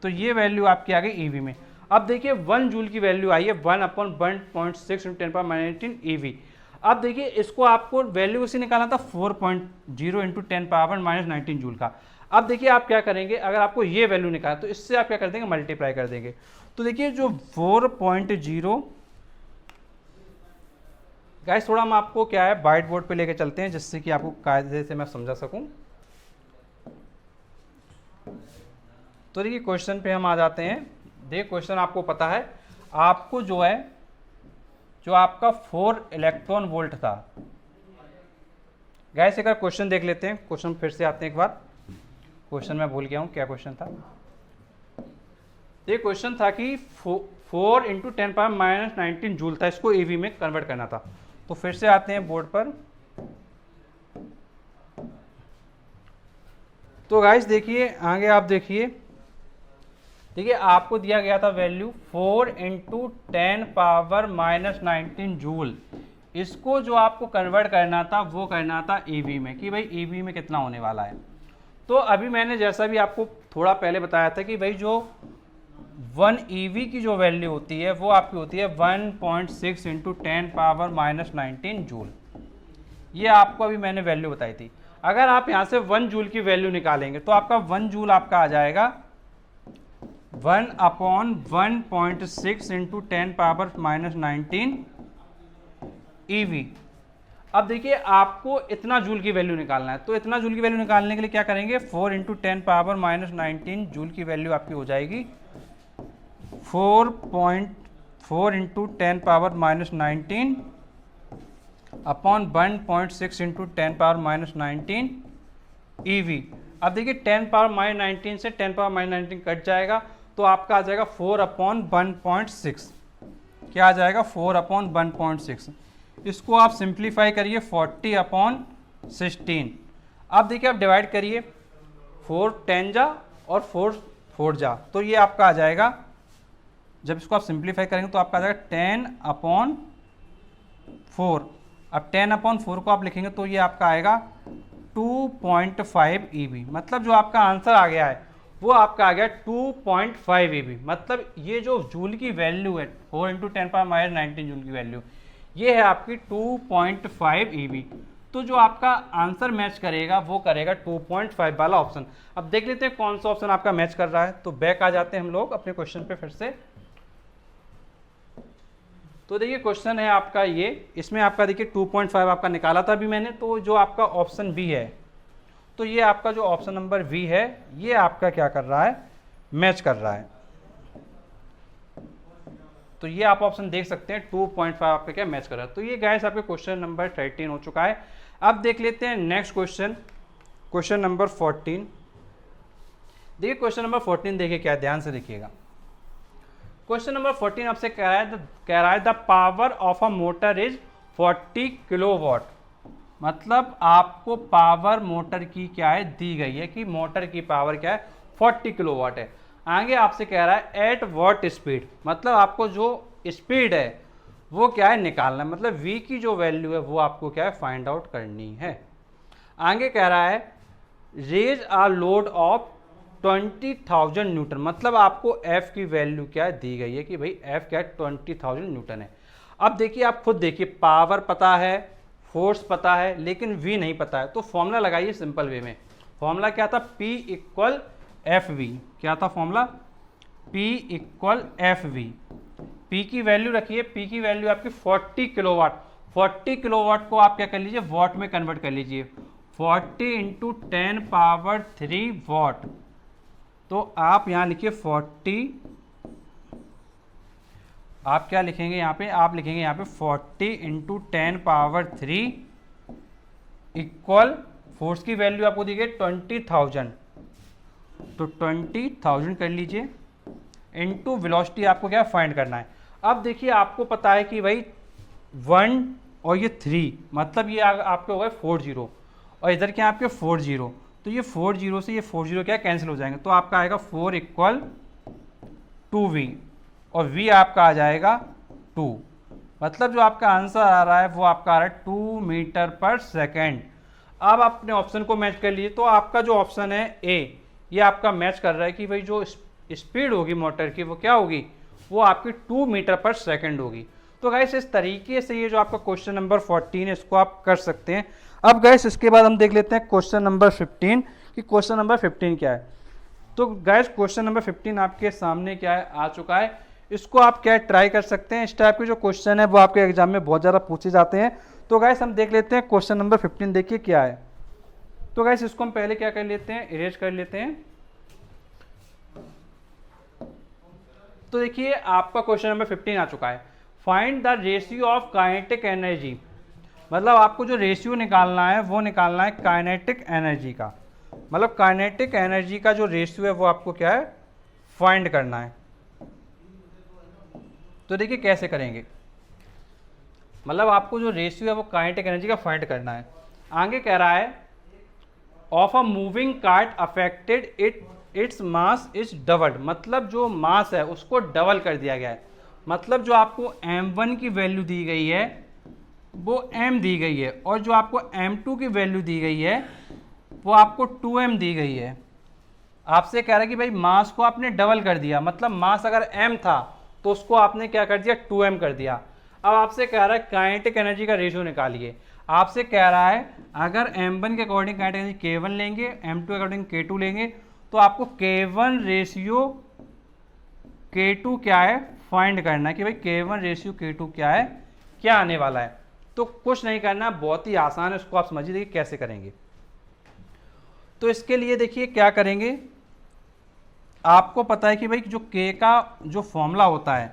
तो ये वैल्यू आपकी आ गई EV में। अब देखिए 1 जूल की वैल्यू आई है 1/1.6 × 10 पावर -19 EV। अब देखिए इसको आपको वैल्यू इसे निकालना था 4.0 × 10 पावर -19 जूल का। अब देखिए आप क्या करेंगे, अगर आपको ये वैल्यू निकालना तो इससे आप क्या कर देंगे, मल्टीप्लाई कर देंगे। तो देखिए जो 4.0, गाइस थोड़ा हम आपको क्या है वाइट बोर्ड पे लेके चलते हैं जिससे कि आपको कायदे से मैं समझा सकूं। तो देखिए क्वेश्चन पे हम आ जाते हैं। देखिए क्वेश्चन आपको पता है, आपको जो है जो आपका 4 इलेक्ट्रॉन वोल्ट था। गाइस एक बार क्वेश्चन देख लेते हैं, क्वेश्चन फिर से आते हैं एक बार। क्वेश्चन मैं भूल गया हूं क्या क्वेश्चन था। ये क्वेश्चन था कि 4 × 10 पावर -19 जूल था, इसको EV में कन्वर्ट करना था। तो फिर से आते हैं बोर्ड पर। तो गाइस देखिए आगे आप देखिए आपको दिया गया था वैल्यू 4 × 10 पावर -19 जूल। इसको जो आपको कन्वर्ट करना था वो करना था EV में, कि भाई EV में कितना होने वाला है। तो अभी मैंने जैसा भी आपको थोड़ा पहले बताया था कि भाई जो 1 EV की जो वैल्यू होती है वो आपकी होती है 1.6 × 10 पावर -19 जूल। ये आपको अभी मैंने वैल्यू बताई थी। अगर आप यहाँ से 1 जूल की वैल्यू निकालेंगे तो आपका 1 जूल आपका आ जाएगा 1/1.6 × 10 पावर -19 EV। अब देखिए आपको इतना जूल की वैल्यू निकालना है, तो इतना जूल की वैल्यू निकालने के लिए क्या करेंगे, 4 × 10 पावर -19 जूल की वैल्यू आपकी हो जाएगी 4.4 × 10 पावर -19 अपॉन 1.6 × 10 पावर -19 EV। अब देखिए 10 पावर -19 से 10 पावर -19 कट जाएगा तो आपका आ जाएगा 4/1.6। क्या आ जाएगा, 4/1.6। इसको आप सिंप्लीफाई करिए 40/16। अब देखिए आप डिवाइड करिए, 4 10 जा और 4 4 जा, तो ये आपका आ जाएगा, जब इसको आप सिंप्लीफाई करेंगे तो आपका आ जाएगा 10/4। अब 10/4 को आप लिखेंगे तो ये आपका आएगा 2.5 EV। मतलब जो आपका आंसर आ गया है वो आपका आ गया 2.5 EV। मतलब ये जो जूल की वैल्यू है 4 × 10 पावर -19 जूल की वैल्यू, ये है आपकी 2.5 EV। तो जो आपका आंसर मैच करेगा वो करेगा 2.5 वाला ऑप्शन। अब देख लेते हैं कौन सा ऑप्शन आपका मैच कर रहा है। तो बैक आ जाते हैं हम लोग अपने क्वेश्चन पे फिर से। तो देखिए क्वेश्चन है आपका ये, इसमें आपका देखिए 2.5 आपका निकाला था अभी मैंने। तो जो आपका ऑप्शन बी है, तो ये आपका जो ऑप्शन नंबर बी है ये आपका क्या कर रहा है, मैच कर रहा है। तो ये आप ऑप्शन देख सकते हैं 2.5 आपका क्या मैच कर रहा है। तो ये गाइस आपके क्वेश्चन नंबर 13 हो चुका है। अब देख लेते हैं नेक्स्ट क्वेश्चन, क्वेश्चन नंबर 14। देखिए क्वेश्चन नंबर 14 देखिए क्या, ध्यान से देखिएगा। क्वेश्चन नंबर 14 आपसे कह रहा है the power of a motor is 40 kilowatt. मतलब आपको पावर मोटर की क्या है दी गई है कि मोटर की पावर क्या है 40 किलोवाट है। आगे आपसे कह रहा है एट व्हाट स्पीड, मतलब आपको जो स्पीड है वो क्या है निकालना है। मतलब v की जो वैल्यू है वो आपको क्या है फाइंड आउट करनी है। आगे कह रहा है raise a load of 20,000 newton, मतलब आपको F की वैल्यू क्या है दी गई है कि भाई F क्या है 20,000 न्यूटन है। अब देखिए आप खुद देखिए, पावर पता है, फोर्स पता है, लेकिन V नहीं पता है, तो फॉर्मूला लगाइए सिंपल वे में। फॉर्मूला क्या था, P इक्वल FV। क्या था formula, P equal FV। P की वैल्यू रखिए, P की वैल्यू आपकी 40 किलोवाट। 40 किलोवाट को आप क्या कर लीजिए, वॉट में कन्वर्ट कर लीजिए। 40 इंटू 10 पावर 3 वॉट। तो आप यहाँ लिखिए 40, आप क्या लिखेंगे यहाँ पे, आप लिखेंगे यहाँ पे 40 इंटू 10 पावर 3 इक्वल, फोर्स की वैल्यू आपको दी गई 20,000, तो 20,000 कर लीजिए, इंटू वेलोसिटी आपको क्या फाइंड करना है। अब देखिए आपको पता है कि भाई 1 और ये 3, मतलब ये आपके हो गए 40, और इधर क्या आपके 40, तो ये 40 से ये 40 क्या कैंसिल हो जाएंगे, तो आपका आएगा 4 इक्वल 2V, और V आपका आ जाएगा 2, मतलब जो आपका आंसर आ रहा है वो आपका आ रहा है 2 मीटर पर सेकेंड। अब आप अपने ऑप्शन को मैच कर लीजिए, तो आपका जो ऑप्शन है ए, ये आपका मैच कर रहा है कि भाई जो स्पीड होगी मोटर की वो क्या होगी, वो आपकी 2 मीटर पर सेकेंड होगी। तो गाइस इस तरीके से ये जो आपका क्वेश्चन नंबर 14 है इसको आप कर सकते हैं। अब गाइस इसके बाद हम देख लेते हैं क्वेश्चन नंबर 15 कि क्वेश्चन नंबर 15 क्या है। तो गाइस क्वेश्चन नंबर 15 आपके सामने क्या है, आ चुका है। इसको आप क्या ट्राई कर सकते हैं, इस टाइप के जो क्वेश्चन है वो आपके एग्जाम में बहुत ज़्यादा पूछे जाते हैं। तो गाइस हम देख लेते हैं क्वेश्चन नंबर 15 देखिए क्या है। तो गाइस इसको हम पहले क्या कर लेते हैं, इरेज कर लेते हैं। तो देखिए आपका क्वेश्चन नंबर 15 आ चुका है, find the ratio of kinetic energy, मतलब आपको जो रेशियो निकालना है वो निकालना है काइनेटिक एनर्जी का, मतलब काइनेटिक एनर्जी का जो रेशियो है वो आपको क्या है फाइंड करना है। तो देखिए कैसे करेंगे, मतलब आपको जो रेशियो है वो काइनेटिक एनर्जी का फाइंड करना है। आगे कह रहा है of a moving cart affected its mass is doubled, मतलब जो मास है उसको डबल कर दिया गया है, मतलब जो आपको m1 की वैल्यू दी गई है वो m दी गई है, और जो आपको m2 की वैल्यू दी गई है वो आपको 2m दी गई है। आपसे कह रहा है कि भाई मास को आपने डबल कर दिया, मतलब मास अगर m था तो उसको आपने क्या कर दिया 2m कर दिया। अब आपसे कह रहा है काइनेटिक एनर्जी का रेशियो निकालिए। आपसे कह रहा है अगर m1 के अकॉर्डिंग काइनेटिक एनर्जी k1 लेंगे, m2 के अकॉर्डिंग k2 लेंगे, तो आपको k1 रेशियो k2 क्या है फाइंड करना है कि भाई k1 रेशियो k2 क्या है, क्या आने वाला है। तो कुछ नहीं करना, बहुत ही आसान है, उसको आप समझिए देखिए कैसे करेंगे। तो इसके लिए देखिए क्या करेंगे, आपको पता है कि भाई जो k का जो फॉर्मूला होता है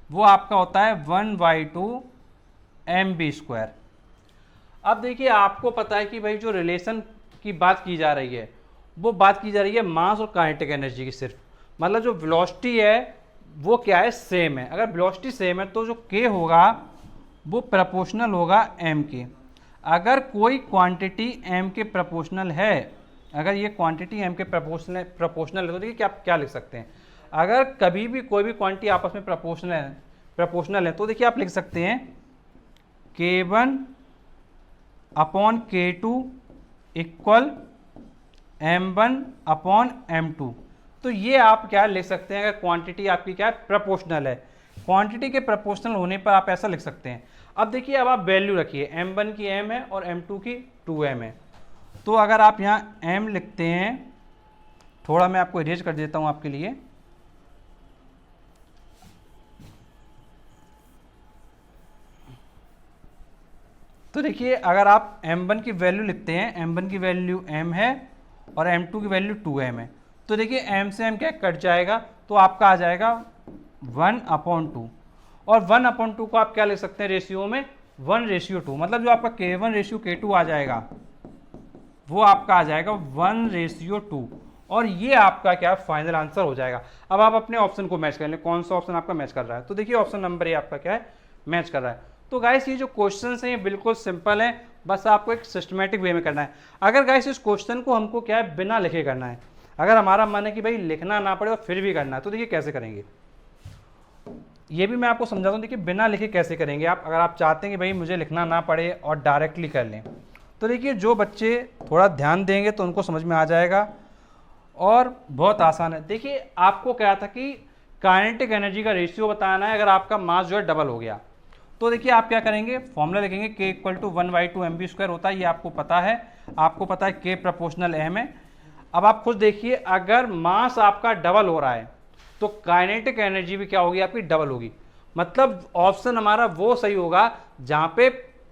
वो आपका होता है 1/2 mv²। अब देखिए आपको पता है कि भाई जो रिलेशन की बात की जा रही है वो बात की जा रही है मास और काइनेटिक एनर्जी की सिर्फ, मतलब जो वेलोसिटी है वो क्या है सेम है। अगर वेलोसिटी सेम है तो जो k होगा वो प्रोपोर्शनल होगा m के। अगर कोई क्वांटिटी m के प्रोपोर्शनल है, अगर ये क्वांटिटी m के प्रोपोर्शनल है तो देखिए क्या लिख सकते हैं, अगर कभी भी कोई भी क्वांटिटी आपस में प्रोपोर्शनल है तो देखिए आप लिख सकते हैं k1 upon k2 equal m1 upon m2। तो ये आप क्या लिख सकते हैं, अगर क्वांटिटी आपकी क्या है प्रोपोर्शनल है, क्वांटिटी के प्रोपोर्शनल होने पर आप ऐसा लिख सकते हैं। अब देखिए अब आप वैल्यू रखिए, m1 की m है और m2 की 2m है। तो अगर आप यहाँ m लिखते हैं, थोड़ा मैं आपको इरेज कर देता हूँ आपके लिए, तो देखिए अगर आप m1 की वैल्यू लिखते हैं, m1 की वैल्यू m है और m2 की वैल्यू 2m है, तो देखिए m से m क्या कट जाएगा, तो आपका आ जाएगा 1/2, और 1/2 को आप क्या लिख सकते हैं रेशियो में 1/2, मतलब जो आपका k1 रेशियो k2 आ जाएगा वो आपका आ जाएगा 1/2, और ये आपका क्या फाइनल आंसर हो जाएगा। अब आप अपने ऑप्शन को मैच कर लें, कौन सा ऑप्शन आपका मैच कर रहा है। तो देखिए ऑप्शन नंबर ए आपका क्या है मैच कर रहा है। तो गाइस ये जो क्वेश्चन है ये बिल्कुल सिंपल है, बस आपको एक सिस्टमेटिक वे में करना है। अगर गाइस इस क्वेश्चन को हमको क्या है बिना लिखे करना है, अगर हमारा मन है कि भाई लिखना ना पड़े और फिर भी करना है, तो देखिए कैसे करेंगे ये भी मैं आपको समझाता हूँ। देखिए बिना लिखे कैसे करेंगे आप, अगर आप चाहते हैं कि भाई मुझे लिखना ना पड़े और डायरेक्टली कर लें, तो देखिए जो बच्चे थोड़ा ध्यान देंगे तो उनको समझ में आ जाएगा और बहुत आसान है। देखिए आपको क्या था कि काइनेटिक एनर्जी का रेशियो बताना है अगर आपका मास जो है डबल हो गया। तो देखिए आप क्या करेंगे, फॉर्मूला लिखेंगे k इक्वल टू 1/2 mv² होता है, ये आपको पता है, आपको पता है k प्रोपोर्शनल m है। अब आप खुद देखिए अगर मास आपका डबल हो रहा है तो काइनेटिक एनर्जी भी क्या होगी, आपकी डबल होगी। मतलब ऑप्शन हमारा वो सही होगा जहाँ पे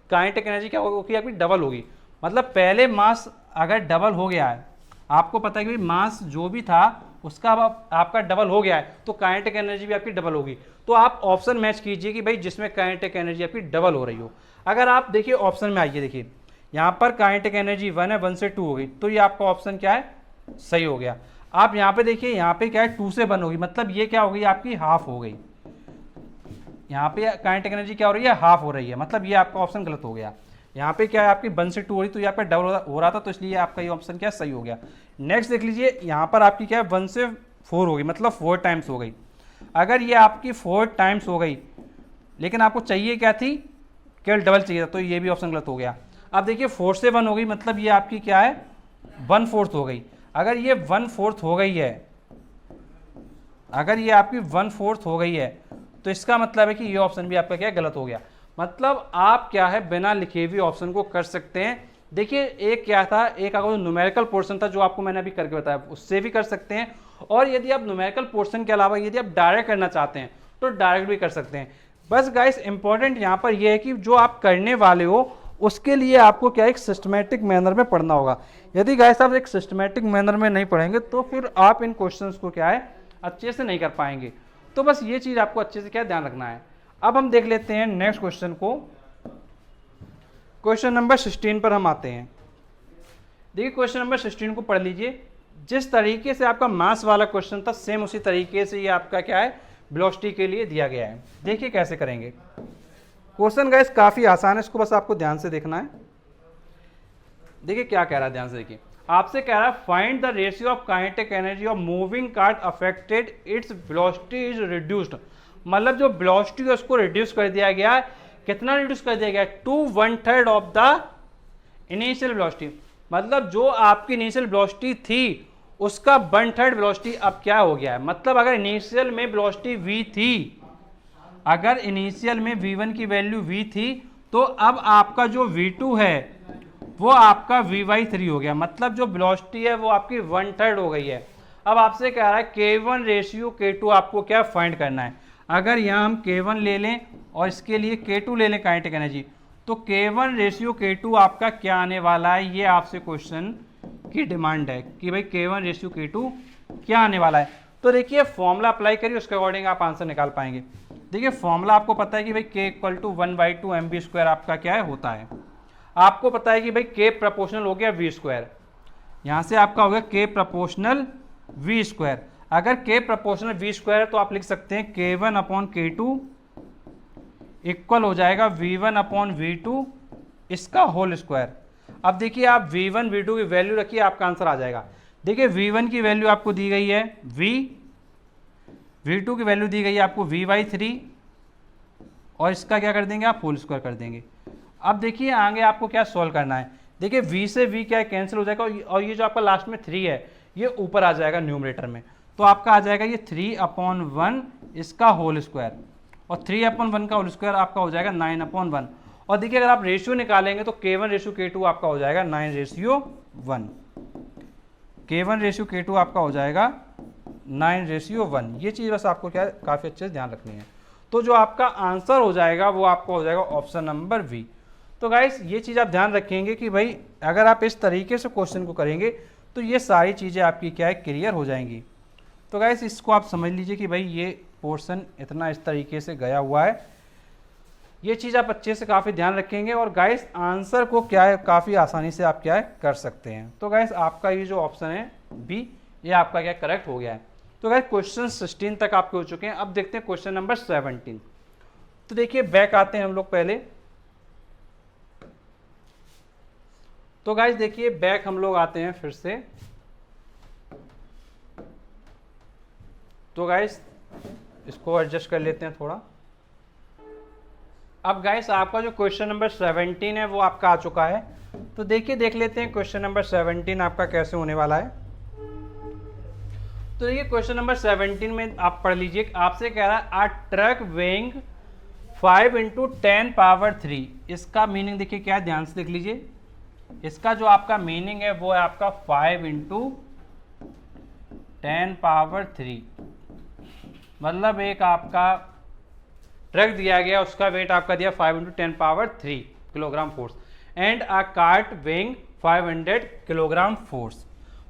काइनेटिक एनर्जी क्या होगी, आपकी डबल होगी। मतलब पहले मास अगर डबल हो गया है, आपको पता है कि मास जो भी था उसका अब आपका डबल हो गया है तो काइनेटिक एनर्जी भी आपकी डबल होगी। तो आप ऑप्शन मैच कीजिए कि भाई जिसमें काइनेटिक एनर्जी आपकी डबल हो रही हो। अगर आप देखिए ऑप्शन में आइए, देखिए यहाँ पर काइनेटिक एनर्जी 1 है, 1 से 2 हो गई, तो ये आपका ऑप्शन क्या है, सही हो गया। आप यहाँ पे देखिए, यहाँ पे क्या है 2 से 1 होगी, मतलब ये क्या हो गई, आपकी हाफ हो गई। यहाँ पे काइनेटिक एनर्जी क्या हो रही है, हाफ हो रही है, मतलब ये आपका ऑप्शन गलत हो गया। यहाँ पे क्या है आपकी 1 से 2 हो रही, तो ये आपका डबल हो रहा था, तो इसलिए आपका ये ऑप्शन क्या सही हो गया। नेक्स्ट देख लीजिए, यहाँ पर आपकी क्या है 1 से 4 हो गई, मतलब 4 टाइम्स हो गई। अगर ये आपकी 4 टाइम्स हो गई लेकिन आपको चाहिए क्या थी, केवल डबल चाहिए था, तो ये भी ऑप्शन गलत हो गया। अब देखिए 4 से 1 हो गई, मतलब ये आपकी क्या है 1/4 हो गई। अगर ये 1/4 हो गई है, अगर ये आपकी 1/4 हो गई है तो इसका मतलब है कि ये ऑप्शन भी आपका क्या गलत हो गया। मतलब आप क्या है बिना लिखे हुए ऑप्शन को कर सकते हैं। देखिए एक क्या था, एक अगर न्यूमेरिकल पोर्शन था जो आपको मैंने अभी करके बताया, उससे भी कर सकते हैं। और यदि आप न्यूमेरिकल पोर्शन के अलावा यदि आप डायरेक्ट करना चाहते हैं तो डायरेक्ट भी कर सकते हैं। बस गाइस इंपॉर्टेंट यहाँ पर यह है कि जो आप करने वाले हो उसके लिए आपको क्या एक सिस्टमेटिक मैनर में पढ़ना होगा। यदि गाइस आप एक सिस्टमेटिक मैनर में नहीं पढ़ेंगे तो फिर आप इन क्वेश्चंस को क्या है अच्छे से नहीं कर पाएंगे। तो बस ये चीज़ आपको अच्छे से क्या ध्यान रखना है। अब हम देख लेते हैं नेक्स्ट क्वेश्चन को। क्वेश्चन नंबर 16 पर हम आते हैं। देखिए क्वेश्चन नंबर 16 को पढ़ लीजिए। जिस तरीके से आपका मास वाला क्वेश्चन था सेम उसी तरीके से ये आपका क्या है वेलोसिटी के लिए दिया गया है। देखिए कैसे करेंगे। क्वेश्चन गाइस काफ़ी आसान है, इसको बस आपको ध्यान से देखना है। देखिए क्या कह रहा है, ध्यान से देखिए। आपसे कह रहा है find the ratio of kinetic energy of moving cart affected its velocity is reduced. मतलब जो वेलोसिटी है उसको रिड्यूस कर दिया गया। कितना रिड्यूस कर दिया गया, to 1/3 of the initial velocity. मतलब जो आपकी इनिशियल वेलोसिटी थी उसका 1/3 वेलोसिटी अब क्या हो गया है। मतलब अगर इनिशियल में वेलोसिटी v थी, अगर इनिशियल में v1 की वैल्यू v थी, तो अब आपका जो v2 है वो आपका v/3 हो गया। मतलब जो वेलोसिटी है वो आपकी 1/3 हो गई है। अब आपसे कह रहा है k1 रेशियो k2 आपको क्या फाइंड करना है। अगर यहाँ हम k1 ले लें और इसके लिए k2 ले लें काइनेटिक एनर्जी, तो k1 रेशियो k2 आपका क्या आने वाला है, ये आपसे क्वेश्चन की डिमांड है कि भाई k1 रेशियो k2 क्या आने वाला है। तो देखिए फॉर्मूला अप्लाई करिए, उसके अकॉर्डिंग आप आंसर निकाल पाएंगे। देखिए फॉर्मूला आपको पता है कि भाई k इक्वल टू 1/2 mv² आपका क्या है होता है। आपको पता है कि भाई k प्रोपोर्शनल हो गया v², यहाँ से आपका हो गया k प्रोपोर्शनल v²। अगर k प्रोपोर्शनल v² है तो आप लिख सकते हैं k1/k2 इक्वल हो जाएगा v1/v2 इसका होल स्क्वायर। अब देखिए आप v1 v2 की वैल्यू रखिए, आपका आंसर आ जाएगा। देखिए v1 की वैल्यू आपको दी गई है v2 की वैल्यू दी गई है आपको v/3 और इसका क्या कर देंगे आप होल स्क्वायर कर देंगे। अब देखिए आगे आपको क्या सॉल्व करना है। देखिए v से v क्या है कैंसिल हो जाएगा और ये जो आपका लास्ट में 3 है ये ऊपर आ जाएगा न्यूमरेटर में, तो आपका आ जाएगा ये 3/1 इसका होल स्क्वायर और 3/1 का होल स्क्वायर आपका हो जाएगा 9/1। और देखिए अगर आप रेशियो निकालेंगे तो k1 रेशियो k2 आपका हो जाएगा 9:1। k1 रेशियो k2 आपका हो जाएगा 9:1। ये चीज़ बस आपको क्या काफ़ी अच्छे से ध्यान रखनी है। तो जो आपका आंसर हो जाएगा वो आपका हो जाएगा ऑप्शन नंबर बी। तो गाइस ये चीज़ आप ध्यान रखेंगे कि भाई अगर आप इस तरीके से क्वेश्चन को करेंगे तो ये सारी चीज़ें आपकी क्या है क्लियर हो जाएंगी। तो गाइस इसको आप समझ लीजिए कि भाई ये पोर्शन इतना इस तरीके से गया हुआ है। ये चीज़ आप अच्छे से काफ़ी ध्यान रखेंगे और गाइस आंसर को क्या है काफ़ी आसानी से आप क्या है कर सकते हैं। तो गाइस आपका ये जो ऑप्शन है बी ये आपका क्या करेक्ट हो गया है। तो गाइस क्वेश्चन 16 तक आपके हो चुके हैं। अब देखते हैं क्वेश्चन नंबर 17। तो देखिए बैक आते हैं हम लोग पहले। तो गाइस देखिए बैक हम लोग आते हैं फिर से। तो गाइस इसको एडजस्ट कर लेते हैं थोड़ा। अब गाइस आपका जो क्वेश्चन नंबर 17 है वो आपका आ चुका है। तो देखिए देख लेते हैं क्वेश्चन नंबर 17 आपका कैसे होने वाला है। तो देखिए क्वेश्चन नंबर 17 में आप पढ़ लीजिए, आपसे कह रहा है आ ट्रक वेइंग 5 × 10⁻3। इसका मीनिंग देखिए क्या है, ध्यान से देख लीजिए। इसका जो आपका मीनिंग है वो है आपका 5 × 10⁻3, मतलब एक आपका ट्रक दिया गया, उसका वेट आपका दिया 5 × 10⁻3 kilogram force, and a cart weighing 500 kilogram force.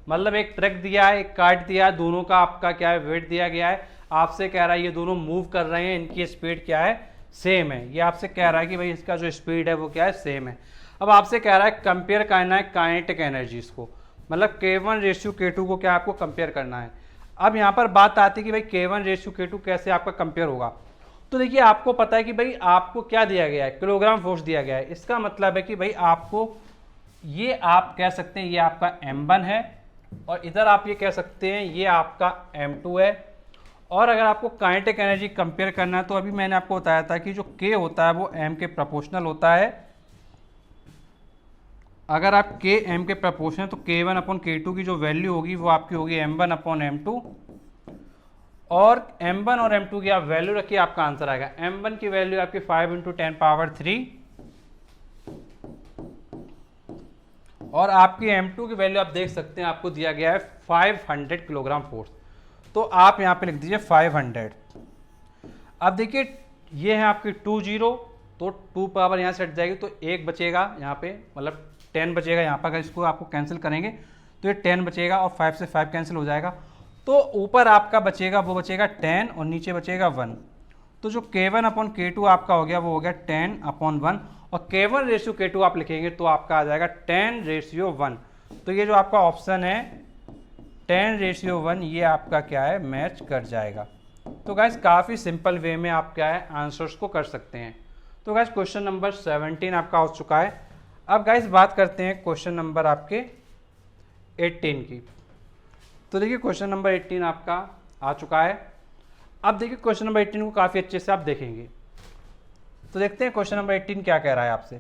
मतलब एक ट्रक दिया है, एक कार्ट दिया है, दोनों का आपका क्या है, वेट दिया गया है। आपसे कह रहा है ये दोनों मूव कर रहे हैं, इनकी स्पीड क्या है, सेम है। ये आपसे कह रहा है कि भाई इसका जो स्पीड है वो क्या है, सेम है। अब आपसे कह रहा है कंपेयर करना है काइनेटिक एनर्जीज को, मतलब K1:K2 को क्या आपको कंपेयर करना है। अब यहाँ पर बात आती है कि भाई K1:K2 कैसे आपका कंपेयर होगा। तो देखिए आपको पता है कि भाई आपको क्या दिया गया है, किलोग्राम फोर्स दिया गया है। इसका मतलब है कि भाई आपको ये आप कह सकते हैं ये आपका M1 है, और इधर आप ये कह सकते हैं ये आपका M2 है। और अगर आपको काइनेटिक एनर्जी कंपेयर करना है तो अभी मैंने आपको बताया था कि जो K होता है वो M के प्रोपोर्शनल होता है। अगर आप K M के प्रोपोर्शनल तो K1/K2 की जो वैल्यू होगी वो आपकी होगी M1/M2, और M1 और M2 की आप वैल्यू रखिए, आपका आंसर आएगा। M1 की वैल्यू आपकी 5 × 10⁻3, और आपकी M2 की वैल्यू आप देख सकते हैं आपको दिया गया है 500 किलोग्राम फोर्स। तो आप यहाँ पे लिख दीजिए 500। अब देखिए ये है आपकी 20, तो 2 पावर यहाँ से हट जाएगी तो 1 बचेगा यहाँ पे, मतलब 10 बचेगा यहाँ पर। अगर इसको आपको कैंसिल करेंगे तो ये 10 बचेगा, और 5 से 5 कैंसिल हो जाएगा, तो ऊपर आपका बचेगा वो बचेगा 10 और नीचे बचेगा 1। तो जो K1/K2 आपका हो गया वो हो गया 10/1, और K1:K2 आप लिखेंगे तो आपका आ जाएगा 10:1। तो ये जो आपका ऑप्शन है 10:1 ये आपका क्या है, मैच कर जाएगा। तो गाइस काफ़ी सिंपल वे में आप क्या है आंसर्स को कर सकते हैं। तो गाइस क्वेश्चन नंबर 17 आपका हो चुका है। अब गाइस बात करते हैं क्वेश्चन नंबर आपके 18 की। तो देखिए क्वेश्चन नंबर 18 आपका आ चुका है। अब देखिए क्वेश्चन नंबर 18 को काफ़ी अच्छे से आप देखेंगे। तो देखते हैं क्वेश्चन नंबर 18 क्या कह रहा है आपसे।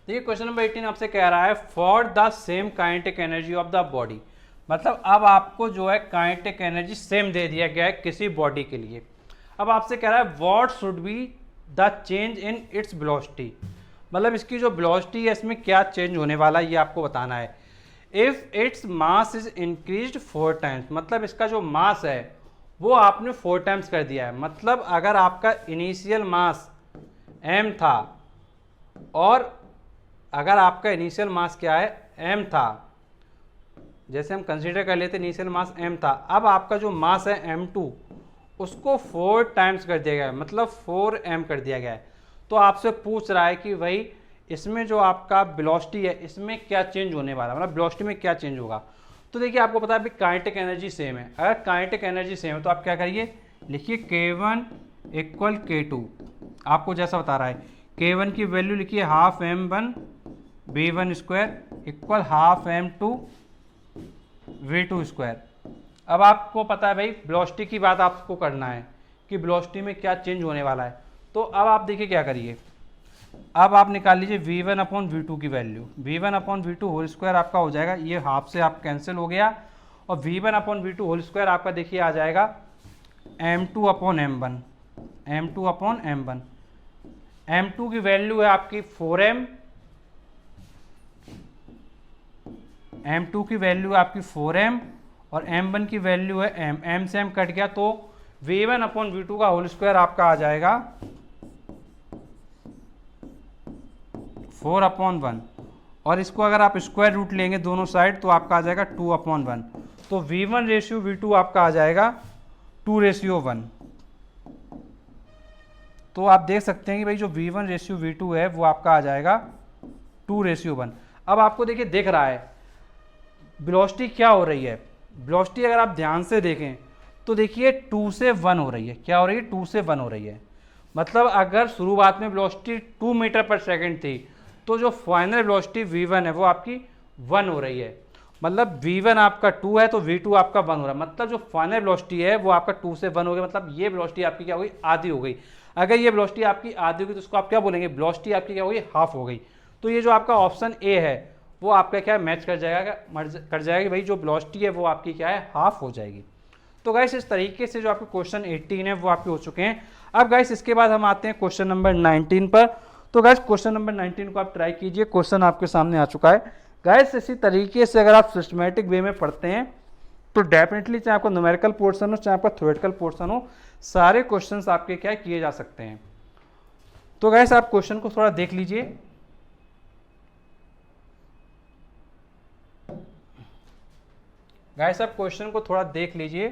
देखिए क्वेश्चन नंबर 18 आपसे कह रहा है for the same kinetic energy of the body, मतलब अब आपको जो है काइनेटिक एनर्जी सेम दे दिया गया है किसी बॉडी के लिए। अब आपसे कह रहा है what should be the change in its velocity, मतलब इसकी जो वेलोसिटी है इसमें क्या चेंज होने वाला है ये आपको बताना है। If its mass is increased 4 times, मतलब इसका जो मास है वो आपने 4 टाइम्स कर दिया है। मतलब अगर आपका इनिशियल मास m था, और अगर आपका इनिशियल मास क्या है m था, जैसे हम कंसीडर कर लेते इनिशियल मास m था, अब आपका जो मास है m2 उसको 4 टाइम्स कर दिया गया है, मतलब 4m कर दिया गया है। तो आपसे पूछ रहा है कि भाई इसमें जो आपका वेलोसिटी है इसमें क्या चेंज होने वाला है, मतलब वेलोसिटी में क्या चेंज होगा। तो देखिए आपको पता है काइनेटिक एनर्जी सेम है। अगर काइनेटिक एनर्जी सेम है तो आप क्या करिए, लिखिए K1 = K2। आपको जैसा बता रहा है K1 की वैल्यू लिखिए ½ m1v1² = ½ m2 v2²। अब आपको पता है भाई वेलोसिटी की बात आपको करना है कि वेलोसिटी में क्या चेंज होने वाला है। तो अब आप देखिए क्या करिए, अब आप निकाल लीजिए v1/v2 की वैल्यू। v1/v2 होल स्क्वायर आपका हो जाएगा, ये हाफ से आप कैंसिल हो गया, और v1/v2 होल स्क्वायर आपका देखिए आ जाएगा m2/m1। m2/m1, m2 की वैल्यू है आपकी 4m, m2 की वैल्यू है आपकी 4m, और m1 की वैल्यू है m से m कट गया, तो v1/v2 का होल स्क्वायर आपका आ जाएगा 4/1, और इसको अगर आप स्क्वायर रूट लेंगे दोनों साइड तो आपका आ जाएगा 2/1। तो v1:v2 आपका आ जाएगा 2:1। तो आप देख सकते हैं कि भाई जो v1:v2 है वो आपका आ जाएगा 2:1। अब आपको देखिए दिख रहा है वेलोसिटी क्या हो रही है। वेलोसिटी अगर आप ध्यान से देखें तो देखिए 2 से 1 हो रही है। क्या हो रही है, 2 से 1 हो रही है। मतलब अगर शुरुआत में वेलोसिटी 2 मीटर पर सेकंड थी तो जो फाइनल वेलोसिटी v1 है वो आपकी 1 हो रही है। मतलब v1 आपका 2 है तो v2 आपका 1 हो रहा है। मतलब जो फाइनल वेलोसिटी है वो आपका 2 से 1 हो गया, मतलब ये वेलोसिटी आपकी क्या हो गई, आधी हो गई। अगर ये वेलोसिटी आपकी आधी होगी तो उसको आप क्या बोलेंगे, वेलोसिटी आपकी क्या होगी, हाफ हो गई। तो ये जो आपका ऑप्शन ए है वो आपका क्या है, मैच कर जाएगा कि भाई जो वेलोसिटी है वो आपकी क्या है, हाफ हो जाएगी। तो गाइस इस तरीके से जो आपके क्वेश्चन 18 है वो आपके हो चुके हैं। अब गाइस इसके बाद हम आते हैं क्वेश्चन नंबर 19 पर। तो गाइस क्वेश्चन नंबर 19 को आप ट्राई कीजिए, क्वेश्चन आपके सामने आ चुका है। गाइस इसी तरीके से अगर आप सिस्टमेटिक वे में पढ़ते हैं तो डेफिनेटली चाहे आपका न्यूमेरिकल पोर्शन हो चाहे आपका थ्योरेटिकल पोर्शन हो, सारे क्वेश्चंस आपके क्या किए जा सकते हैं। तो गाइस आप क्वेश्चन को थोड़ा देख लीजिए। गाइस आप क्वेश्चन को थोड़ा देख लीजिए।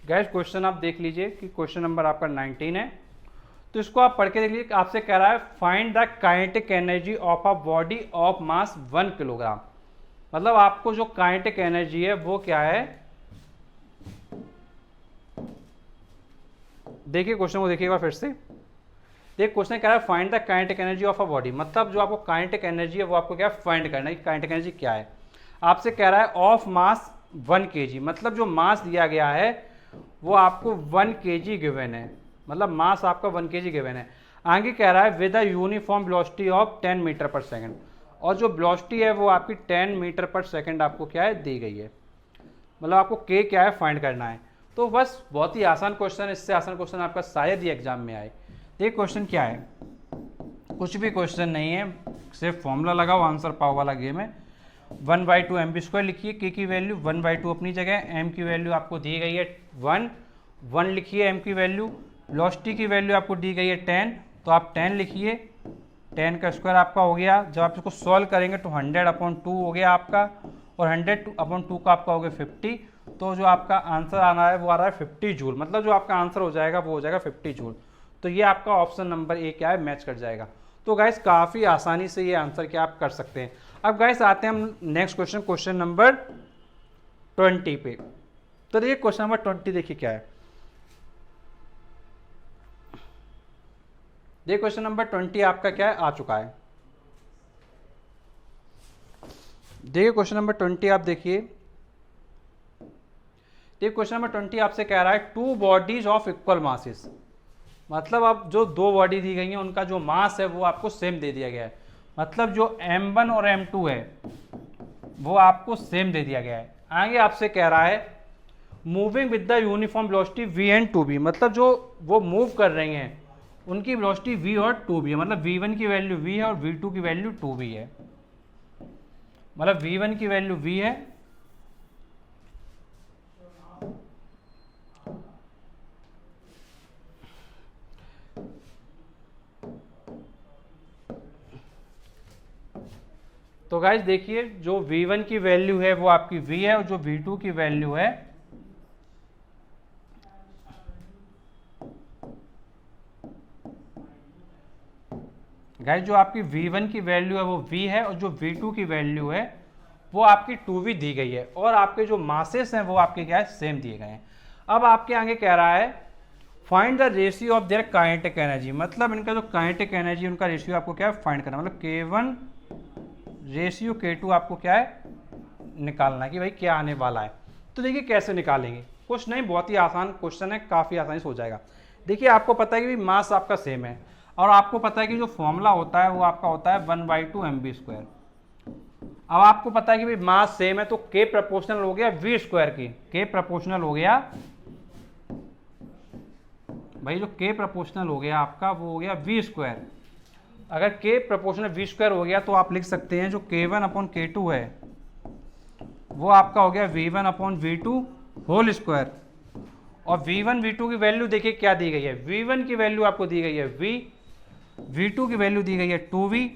गाइस क्वेश्चन आप देख लीजिए कि क्वेश्चन नंबर आपका 19 है। तो इसको आप पढ़ के देख लीजिए। आपसे कह रहा है find the kinetic energy of a body of mass 1 kilogram. मतलब आपको जो काइनेटिक एनर्जी है वो क्या है, देखिए क्वेश्चन को देखिएगा फिर से। देखिए क्वेश्चन कह रहा है find the kinetic energy of a body, मतलब जो आपको काइनेटिक एनर्जी है वो आपको क्या फाइंड करना है कि काइनेटिक एनर्जी क्या है। आपसे कह रहा है ऑफ मास 1 kg, मतलब जो मास दिया गया है वो आपको 1 kg गिवन है, मतलब मास आपका 1 kg गिवन है। आगे कह रहा है with a uniform velocity of 10 metre per second, और जो वेलोसिटी है वो आपकी 10 मीटर पर सेकंड आपको क्या है दी गई है, मतलब आपको के क्या है फाइंड करना है। तो बस बहुत ही आसान क्वेश्चन, इससे आसान क्वेश्चन आपका शायद ही एग्जाम में आए। देखिए क्वेश्चन क्या है, कुछ भी क्वेश्चन नहीं है, सिर्फ फॉर्मूला लगाओ, आंसर पाओ वाला गेम है। 1/2 mv² लिखिए, के की वैल्यू 1/2 अपनी जगह, m की वैल्यू आपको दी गई है 1 लिखिए, m की वैल्यू, वेलोसिटी की वैल्यू आपको दी गई है 10, तो आप 10 लिखिए, 10 का स्क्वायर आपका हो गया। जब आप इसको सॉल्व करेंगे तो 100/2 हो गया आपका, और 100/2 का आपका हो गया 50। तो जो आपका आंसर आना है वो आ रहा है 50 जूल, मतलब जो आपका आंसर हो जाएगा वो हो जाएगा 50 जूल। तो ये आपका ऑप्शन नंबर ए क्या है, मैच कर जाएगा। तो गाइस काफ़ी आसानी से ये आंसर क्या आप कर सकते हैं। अब गाइस आते हैं हम नेक्स्ट क्वेश्चन, क्वेश्चन नंबर 20 पे। तो देखिए क्वेश्चन नंबर 20 देखिए क्या है। देखिए क्वेश्चन नंबर 20 आपका क्या है आ चुका है। देखिए क्वेश्चन नंबर 20 आप देखिए। देखिए क्वेश्चन नंबर 20 आपसे कह रहा है two bodies of equal masses, मतलब अब जो दो बॉडी दी गई हैं उनका जो मास है वो आपको सेम दे दिया गया है, मतलब जो m1 और m2 है वो आपको सेम दे दिया गया है। आगे आपसे कह रहा है moving with the uniform velocity v and 2v, मतलब जो वो मूव कर रही हैं उनकी वेलोसिटी v और 2v है, मतलब v1 की वैल्यू v है और v2 की वैल्यू 2v है, मतलब v1 की वैल्यू v है तो गाइस देखिए जो v1 की वैल्यू है वो आपकी v है, और जो v2 की वैल्यू है गाइस जो आपकी v1 की वैल्यू है वो v है, और जो v2 की वैल्यू है वो आपकी 2v दी गई है, और आपके जो मासेस हैं वो आपके क्या है सेम दिए गए हैं। अब आपके आगे कह रहा है find the ratio of their kinetic energy, मतलब इनका जो काइनेटिक एनर्जी उनका रेशियो आपको क्या है फाइंड करना, मतलब k1 रेशियो k2 आपको क्या है निकालना है कि भाई क्या आने वाला है। तो देखिए कैसे निकालेंगे, कुछ नहीं, बहुत ही आसान क्वेश्चन है, काफ़ी आसानी से हो जाएगा। देखिए आपको पता है कि मास आपका सेम है, और आपको पता है कि जो फॉर्मूला होता है वो आपका होता है 1/2 mv²। अब आपको पता है कि भाई मास सेम है तो k प्रोपोर्शनल हो गया v² की, k प्रोपोर्शनल हो गया भाई, जो k प्रोपोर्शनल हो गया आपका वो हो गया v²। अगर k प्रोपोर्शनल v² हो गया तो आप लिख सकते हैं जो k1/k2 है वो आपका हो गया v1/v2 होल स्क्वायर, और v1 v2 की वैल्यू देखिए क्या दी गई है, v1 की वैल्यू आपको दी गई है v, v2 की वैल्यू दी गई है 2v,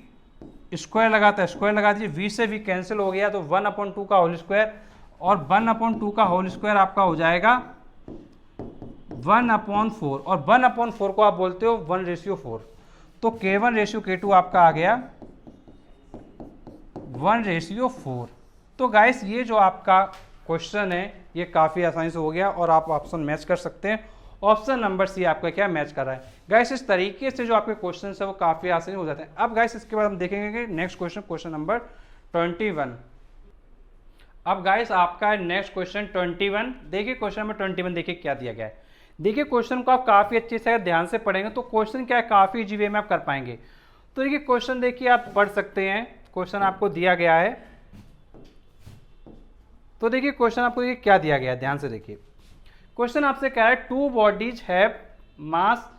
स्क्वायर लगाता है स्क्वायर लगा दीजिए, v से v कैंसिल हो गया तो 1/2 का होल स्क्वायर, और 1/2 का होल स्क्वायर आपका हो जाएगा 1/4, और 1/4 को आप बोलते हो 1/4, तो k1/k2 आपका आ गया 1/4। तो गाइस ये जो आपका क्वेश्चन है ये काफ़ी आसानी से हो गया, और आप ऑप्शन मैच कर सकते हैं। ऑप्शन नंबर सी आपका क्या मैच कर रहा है। गाइस इस तरीके से जो आपके क्वेश्चन है वो काफ़ी आसानी हो जाते हैं। अब गाइस इसके बाद हम देखेंगे कि नेक्स्ट क्वेश्चन, क्वेश्चन नंबर 21। अब गाइस आपका नेक्स्ट क्वेश्चन 21। देखिए क्वेश्चन नंबर 21 देखिए क्या दिया गया है। देखिए क्वेश्चन को आप काफ़ी अच्छे से अगर ध्यान से पढ़ेंगे तो क्वेश्चन क्या है, काफ़ी इजी वे में आप कर पाएंगे। तो देखिए क्वेश्चन देखिए आप पढ़ सकते हैं, क्वेश्चन आपको दिया गया है। तो देखिए क्वेश्चन आपको ये क्या दिया गया है, ध्यान से देखिए। क्वेश्चन आपसे क्या है, 2 bodies have mass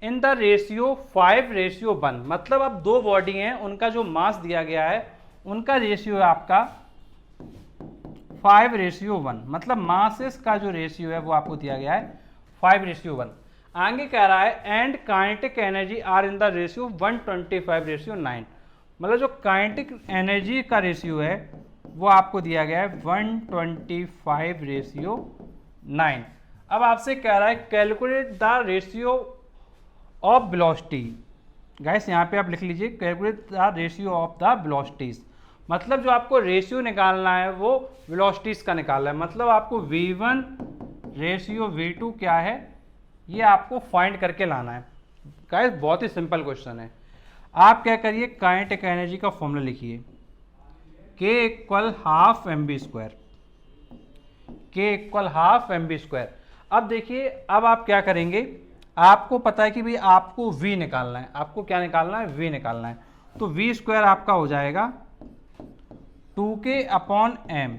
in the ratio 5:1। मतलब अब 2 बॉडी हैं, उनका जो मास दिया गया है उनका रेशियो है आपका 5:1। मतलब मासेस का जो रेशियो है वो आपको दिया गया है 5:1। आगे कह रहा है and kinetic energy are in the ratio 125:9। मतलब जो काइनेटिक एनर्जी का रेशियो है वो आपको दिया गया है 125:9। अब आपसे कह रहा है calculate the ratio of velocity. Guys यहाँ पे आप लिख लीजिए calculate the ratio of the velocities. मतलब जो आपको रेशियो निकालना है वो वेलोसिटीज का निकालना है। मतलब आपको v1 रेशियो v2 क्या है ये आपको फाइंड करके लाना है। गाइस बहुत ही सिंपल क्वेश्चन है। आप क्या करिए, काइनेटिक एनर्जी का फॉर्मूला लिखिए, k = ½ mv²। k = ½ mv²। अब देखिए अब आप क्या करेंगे, आपको पता है कि भाई आपको v निकालना है। आपको क्या निकालना है, v निकालना है। तो v² आपका हो जाएगा 2k/m।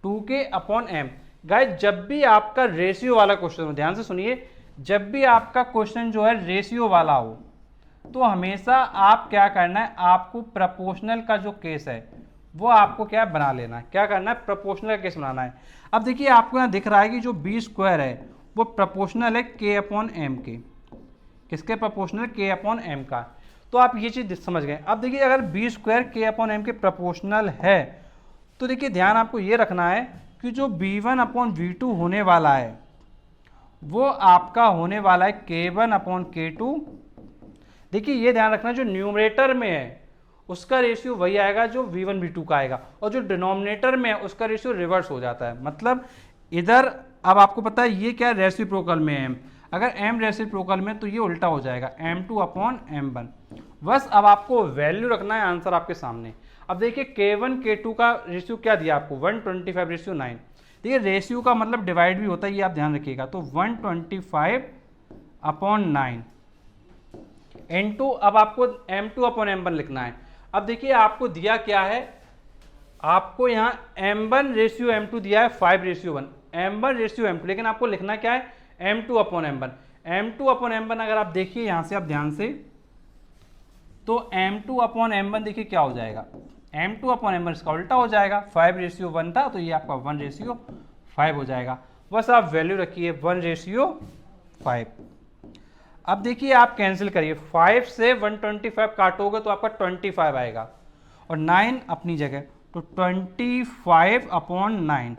2k/m। गाइस जब भी आपका रेशियो वाला क्वेश्चन हो, ध्यान से सुनिए, जब भी आपका क्वेश्चन जो है रेशियो वाला हो तो हमेशा आप क्या करना है, आपको प्रोपोर्शनल का जो केस है वो आपको क्या बना लेना है। क्या करना है, प्रोपोर्शनल केस बनाना है। अब देखिए आपको यहाँ दिख रहा है कि जो b² है वो प्रोपोर्शनल है k/m के। किसके प्रोपोर्शनल, k/m का। तो आप ये चीज़ समझ गए। अब देखिए अगर b² k/m के प्रोपोर्शनल है तो देखिए ध्यान आपको ये रखना है कि जो v1/v2 होने वाला है वो आपका होने वाला है k1/k2। देखिए ये ध्यान रखना, जो न्यूमरेटर में है उसका रेशियो वही आएगा जो v1 v2 का आएगा, और जो डिनोमिनेटर में है उसका रेशियो रिवर्स हो जाता है। मतलब इधर अब आपको पता है ये क्या रेसिप्रोकल में है, अगर m रेसिप्रोकल में तो ये उल्टा हो जाएगा m2/m1। बस अब आपको वैल्यू रखना है, आंसर आपके सामने। अब देखिए k1 k2 का रेशियो क्या दिया आपको 125:9। देखिए रेशियो का मतलब डिवाइड भी होता है, ये आप ध्यान रखिएगा। तो 125/9 इनटू अब आपको m2/m1 लिखना है। अब देखिए आपको दिया क्या है, आपको यहाँ m1:m2 दिया है 5:1, m1:m2, लेकिन आपको लिखना क्या है m2/m1। m2/m1 अगर आप देखिए यहाँ से आप ध्यान से, तो m2/m1 देखिए क्या हो जाएगा, m2/m1 इसका उल्टा हो जाएगा। 5:1 था तो ये आपका 1:5 हो जाएगा। बस आप वैल्यू रखिए 1:5। अब देखिए आप कैंसिल करिए, 5 से 125 काटोगे तो आपका 25 आएगा, और 9 अपनी जगह, तो 25/9।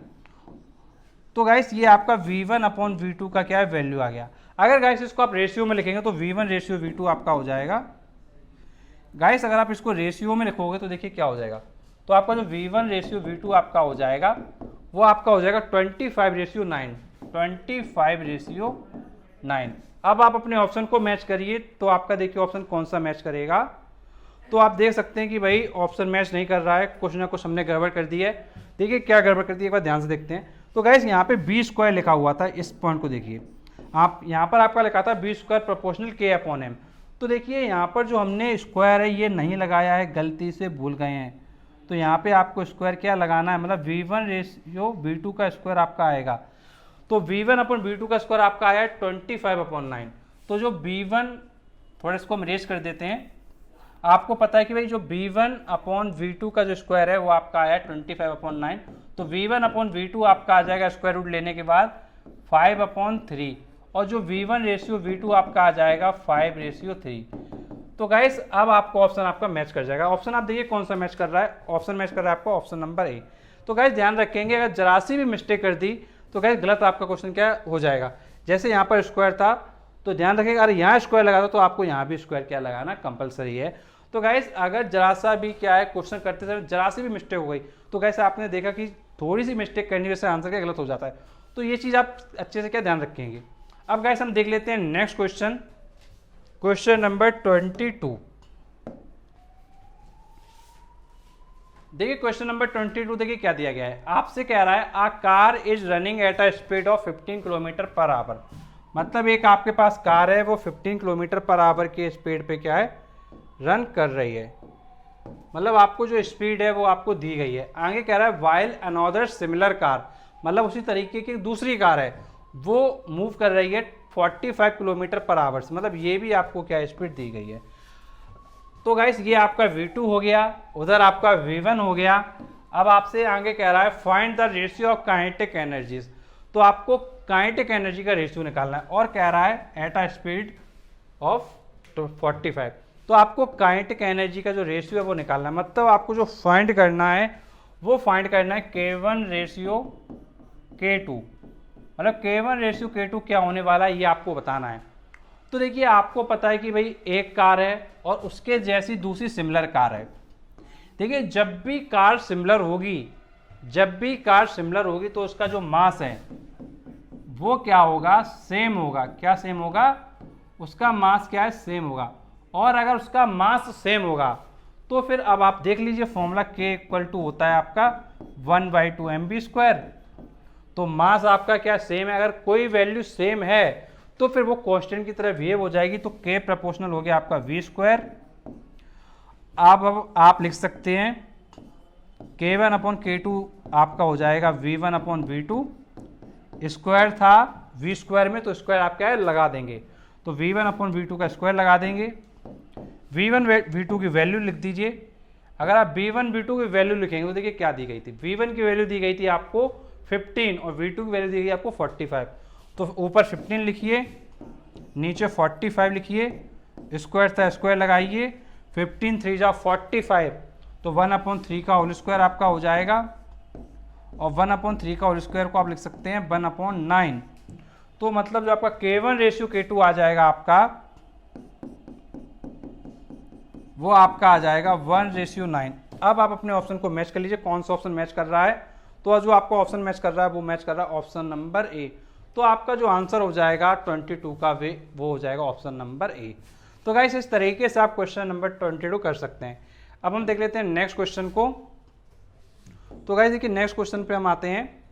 तो गाइस ये आपका v1/v2 का क्या है, वैल्यू आ गया। अगर गाइस इसको आप रेशियो में लिखेंगे तो v1:v2 आपका हो जाएगा। गाइस अगर आप इसको रेशियो में लिखोगे तो देखिए क्या हो जाएगा, तो आपका जो v1:v2 आपका हो जाएगा वो आपका हो जाएगा 25:9। 25:9। अब आप अपने ऑप्शन को मैच करिए, तो आपका देखिए ऑप्शन कौन सा मैच करेगा। तो आप देख सकते हैं कि भाई ऑप्शन मैच नहीं कर रहा है, कुछ ना कुछ हमने गड़बड़ कर दी है। देखिए क्या गड़बड़ कर दी है, एक बार ध्यान से देखते हैं। तो गाइस यहाँ पे b² लिखा हुआ था, इस पॉइंट को देखिए आप, यहाँ पर आपका लिखा था b² प्रोपोर्शनल k/m। तो देखिए यहाँ पर जो हमने स्क्वायर है ये नहीं लगाया है, गलती से भूल गए हैं। तो यहाँ पे आपको स्क्वायर क्या लगाना है, मतलब v1:v2 का स्क्वायर आपका आएगा। तो v1/v2 का स्क्वायर आपका आया 25/9। तो जो b1, थोड़ा इसको हम रेज कर देते हैं, आपको पता है कि भाई जो v1/v2 का जो स्क्वायर है वो आपका आया 25/9। तो v1/v2 आपका आ जाएगा स्क्वायर रूट लेने के बाद 5/3, और जो v1:v2 आपका आ जाएगा 5:3। तो गाइस अब आपको ऑप्शन आपका मैच कर जाएगा। ऑप्शन आप देखिए कौन सा मैच कर रहा है, ऑप्शन मैच कर रहा है आपका ऑप्शन नंबर ए। तो गाइस ध्यान रखेंगे, अगर जरा सी भी मिस्टेक कर दी तो गाइस गलत आपका क्वेश्चन क्या हो जाएगा। जैसे यहाँ पर स्क्वायर था तो ध्यान रखिएगा, अगर यहाँ स्क्वायर लगा दो तो आपको यहाँ भी स्क्वायर क्या लगाना कंपलसरी है। तो गाइस अगर जरा सा भी क्या है क्वेश्चन करते समय जरा सी भी मिस्टेक हो गई तो गाइस आपने देखा कि थोड़ी सी मिस्टेक करने वजह से आंसर क्या गलत हो जाता है। तो ये चीज़ आप अच्छे से क्या ध्यान रखेंगे। अब गाइस हम देख लेते हैं नेक्स्ट क्वेश्चन, क्वेश्चन नंबर 22। देखिए क्वेश्चन नंबर 22 देखिए क्या दिया गया है, आपसे कह रहा है a car is running at a speed of 15 kilometre per hour. मतलब एक आपके पास कार है, वो 15 किलोमीटर पर आवर की स्पीड पे क्या है, रन कर रही है। मतलब आपको जो स्पीड है वो आपको दी गई है। आगे कह रहा है वाइल अनदर सिमिलर कार, मतलब उसी तरीके की दूसरी कार है वो मूव कर रही है 45 किलोमीटर पर आवर से, मतलब ये भी आपको क्या स्पीड दी गई है। तो गाइस ये आपका V2 हो गया, उधर आपका V1 हो गया। अब आपसे आगे कह रहा है find the ratio of kinetic energies, तो आपको काइनेटिक एनर्जी का रेशियो निकालना है और कह रहा है एट अ स्पीड ऑफ 45। तो आपको काइनेटिक एनर्जी का जो रेशियो है वो निकालना है, मतलब आपको जो फाइंड करना है वो फाइंड करना है K1 रेशियो K2, मतलब K1 रेशियो K2 क्या होने वाला है ये आपको बताना है। तो देखिए आपको पता है कि भाई एक कार है और उसके जैसी दूसरी सिमिलर कार है। देखिए जब भी कार सिमिलर होगी तो उसका जो मास है वो क्या होगा, सेम होगा। क्या सेम होगा, उसका मास क्या है, सेम होगा। और अगर उसका मास सेम होगा तो फिर अब आप देख लीजिए फॉर्मूला K इक्वल टू होता है आपका 1/2 mv²। तो मास आपका क्या सेम है, अगर कोई वैल्यू सेम है तो फिर वो कांस्टेंट की तरह बिहेव हो जाएगी, तो K प्रोपोर्शनल हो गया आपका v²। अब आप लिख सकते हैं K1/K2 आपका हो जाएगा V1/V2। स्क्वायर था v² में, तो स्क्वायर आप क्या है लगा देंगे, तो V1/V2 का स्क्वायर लगा देंगे। V1 V2 की वैल्यू लिख दीजिए। अगर आप V1 V2 की वैल्यू लिखेंगे तो देखिए क्या दी गई थी, V1 की वैल्यू दी गई थी आपको 15 और V2 की वैल्यू दी गई आपको 45। तो ऊपर 15 लिखिए, नीचे 45 लिखिए, स्क्वायर था स्क्वायर लगाइए, 15 3 जा 45, तो 1/3 का होल स्क्वायर आपका हो जाएगा। और 1/3 का होल स्क्वायर को आप लिख सकते हैं 1/9। तो मतलब जो आपका K1 रेशियो K2 आ जाएगा आपका, वो आपका आ जाएगा 1:9। अब आप अपने ऑप्शन को मैच कर लीजिए, कौन सा ऑप्शन मैच कर रहा है। तो जो आपका ऑप्शन मैच कर रहा है वो मैच कर रहा है ऑप्शन नंबर ए। तो आपका जो आंसर हो जाएगा 22 का वो हो जाएगा ऑप्शन नंबर ए। तो गाइस इस तरीके से आप क्वेश्चन नंबर 22 कर सकते हैं। अब हम देख लेते हैं नेक्स्ट क्वेश्चन को। तो गाइस देखिए नेक्स्ट क्वेश्चन पे हम आते हैं।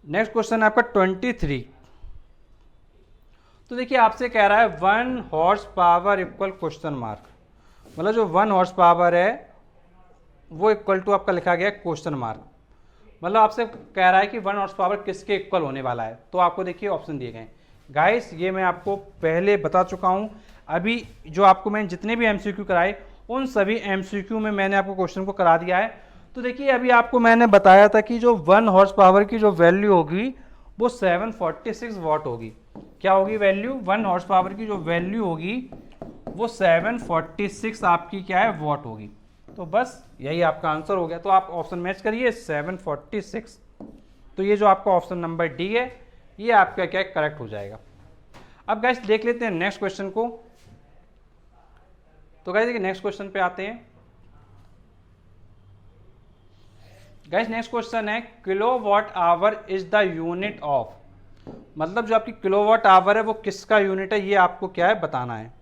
नेक्स्ट क्वेश्चन है आपका 23। तो देखिए आपसे कह रहा है 1 horse power equal question mark, मतलब जो 1 हॉर्स पावर है वो इक्वल टू आपका लिखा गया क्वेश्चन मार्क। मतलब आपसे कह रहा है कि 1 हॉर्स पावर किसके इक्वल होने वाला है। तो आपको देखिए ऑप्शन दिए गए गाइस, ये मैं आपको पहले बता चुका हूं। अभी जो आपको मैंने जितने भी एमसीक्यू कराए उन सभी एमसीक्यू में मैंने आपको क्वेश्चन को करा दिया है। तो देखिए अभी आपको मैंने बताया था कि जो 1 हॉर्स पावर की जो वैल्यू होगी वो 746 वाट होगी। क्या होगी वैल्यू, 1 हॉर्स पावर की जो वैल्यू होगी वो 746 आपकी क्या है वाट होगी। तो बस यही आपका आंसर हो गया। तो आप ऑप्शन मैच करिए 746। तो ये जो आपका ऑप्शन नंबर डी है ये आपका क्या करेक्ट हो जाएगा। अब गाइस देख लेते हैं नेक्स्ट क्वेश्चन को। तो गाइस देखिए नेक्स्ट क्वेश्चन पे आते हैं। गाइस नेक्स्ट क्वेश्चन है kilowatt hour is the unit of, मतलब जो आपकी किलोवाट आवर है वो किसका यूनिट है ये आपको क्या है बताना है।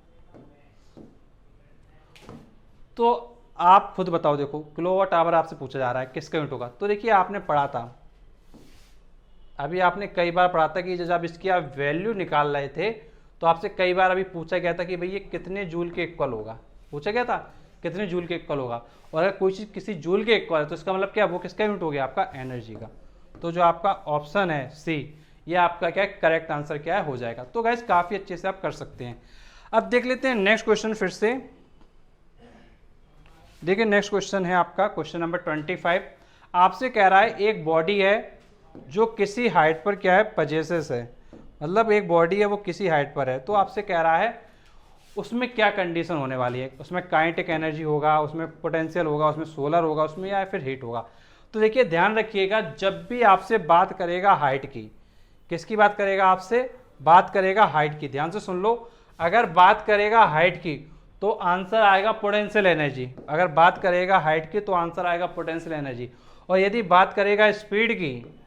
तो आप खुद बताओ, देखो किलोवाट आवर आपसे पूछा जा रहा है किसका यूनिट होगा। तो देखिए आपने पढ़ा था, अभी आपने कई बार पढ़ा था कि जब इसकी आप वैल्यू निकाल रहे थे तो आपसे कई बार अभी पूछा गया था कि भाई ये कितने जूल के इक्वल होगा, पूछा गया था कितने जूल के इक्वल होगा। और अगर कोई चीज़ किसी जूल के इक्वल है तो इसका मतलब क्या, वो किसका यूनिट हो गया आपका एनर्जी का। तो जो आपका ऑप्शन है सी ये आपका क्या करेक्ट आंसर क्या है हो जाएगा। तो गाइस काफ़ी अच्छे से आप कर सकते हैं। अब देख लेते हैं नेक्स्ट क्वेश्चन फिर से। देखिए नेक्स्ट क्वेश्चन है आपका क्वेश्चन नंबर 25। आपसे कह रहा है एक बॉडी है जो किसी हाइट पर क्या है पजेसेस है, मतलब एक बॉडी है वो किसी हाइट पर है। तो आपसे कह रहा है उसमें क्या कंडीशन होने वाली है, उसमें काइनेटिक एनर्जी होगा, उसमें पोटेंशियल होगा, उसमें सोलर होगा, उसमें या फिर हीट होगा। तो देखिए ध्यान रखिएगा जब भी आपसे बात करेगा हाइट की, किसकी बात करेगा, आपसे बात करेगा हाइट की, ध्यान से सुन लो। अगर बात करेगा हाइट की तो आंसर आएगा पोटेंशियल एनर्जी। अगर बात करेगा हाइट की तो आंसर आएगा पोटेंशियल एनर्जी। और यदि बात करेगा स्पीड की,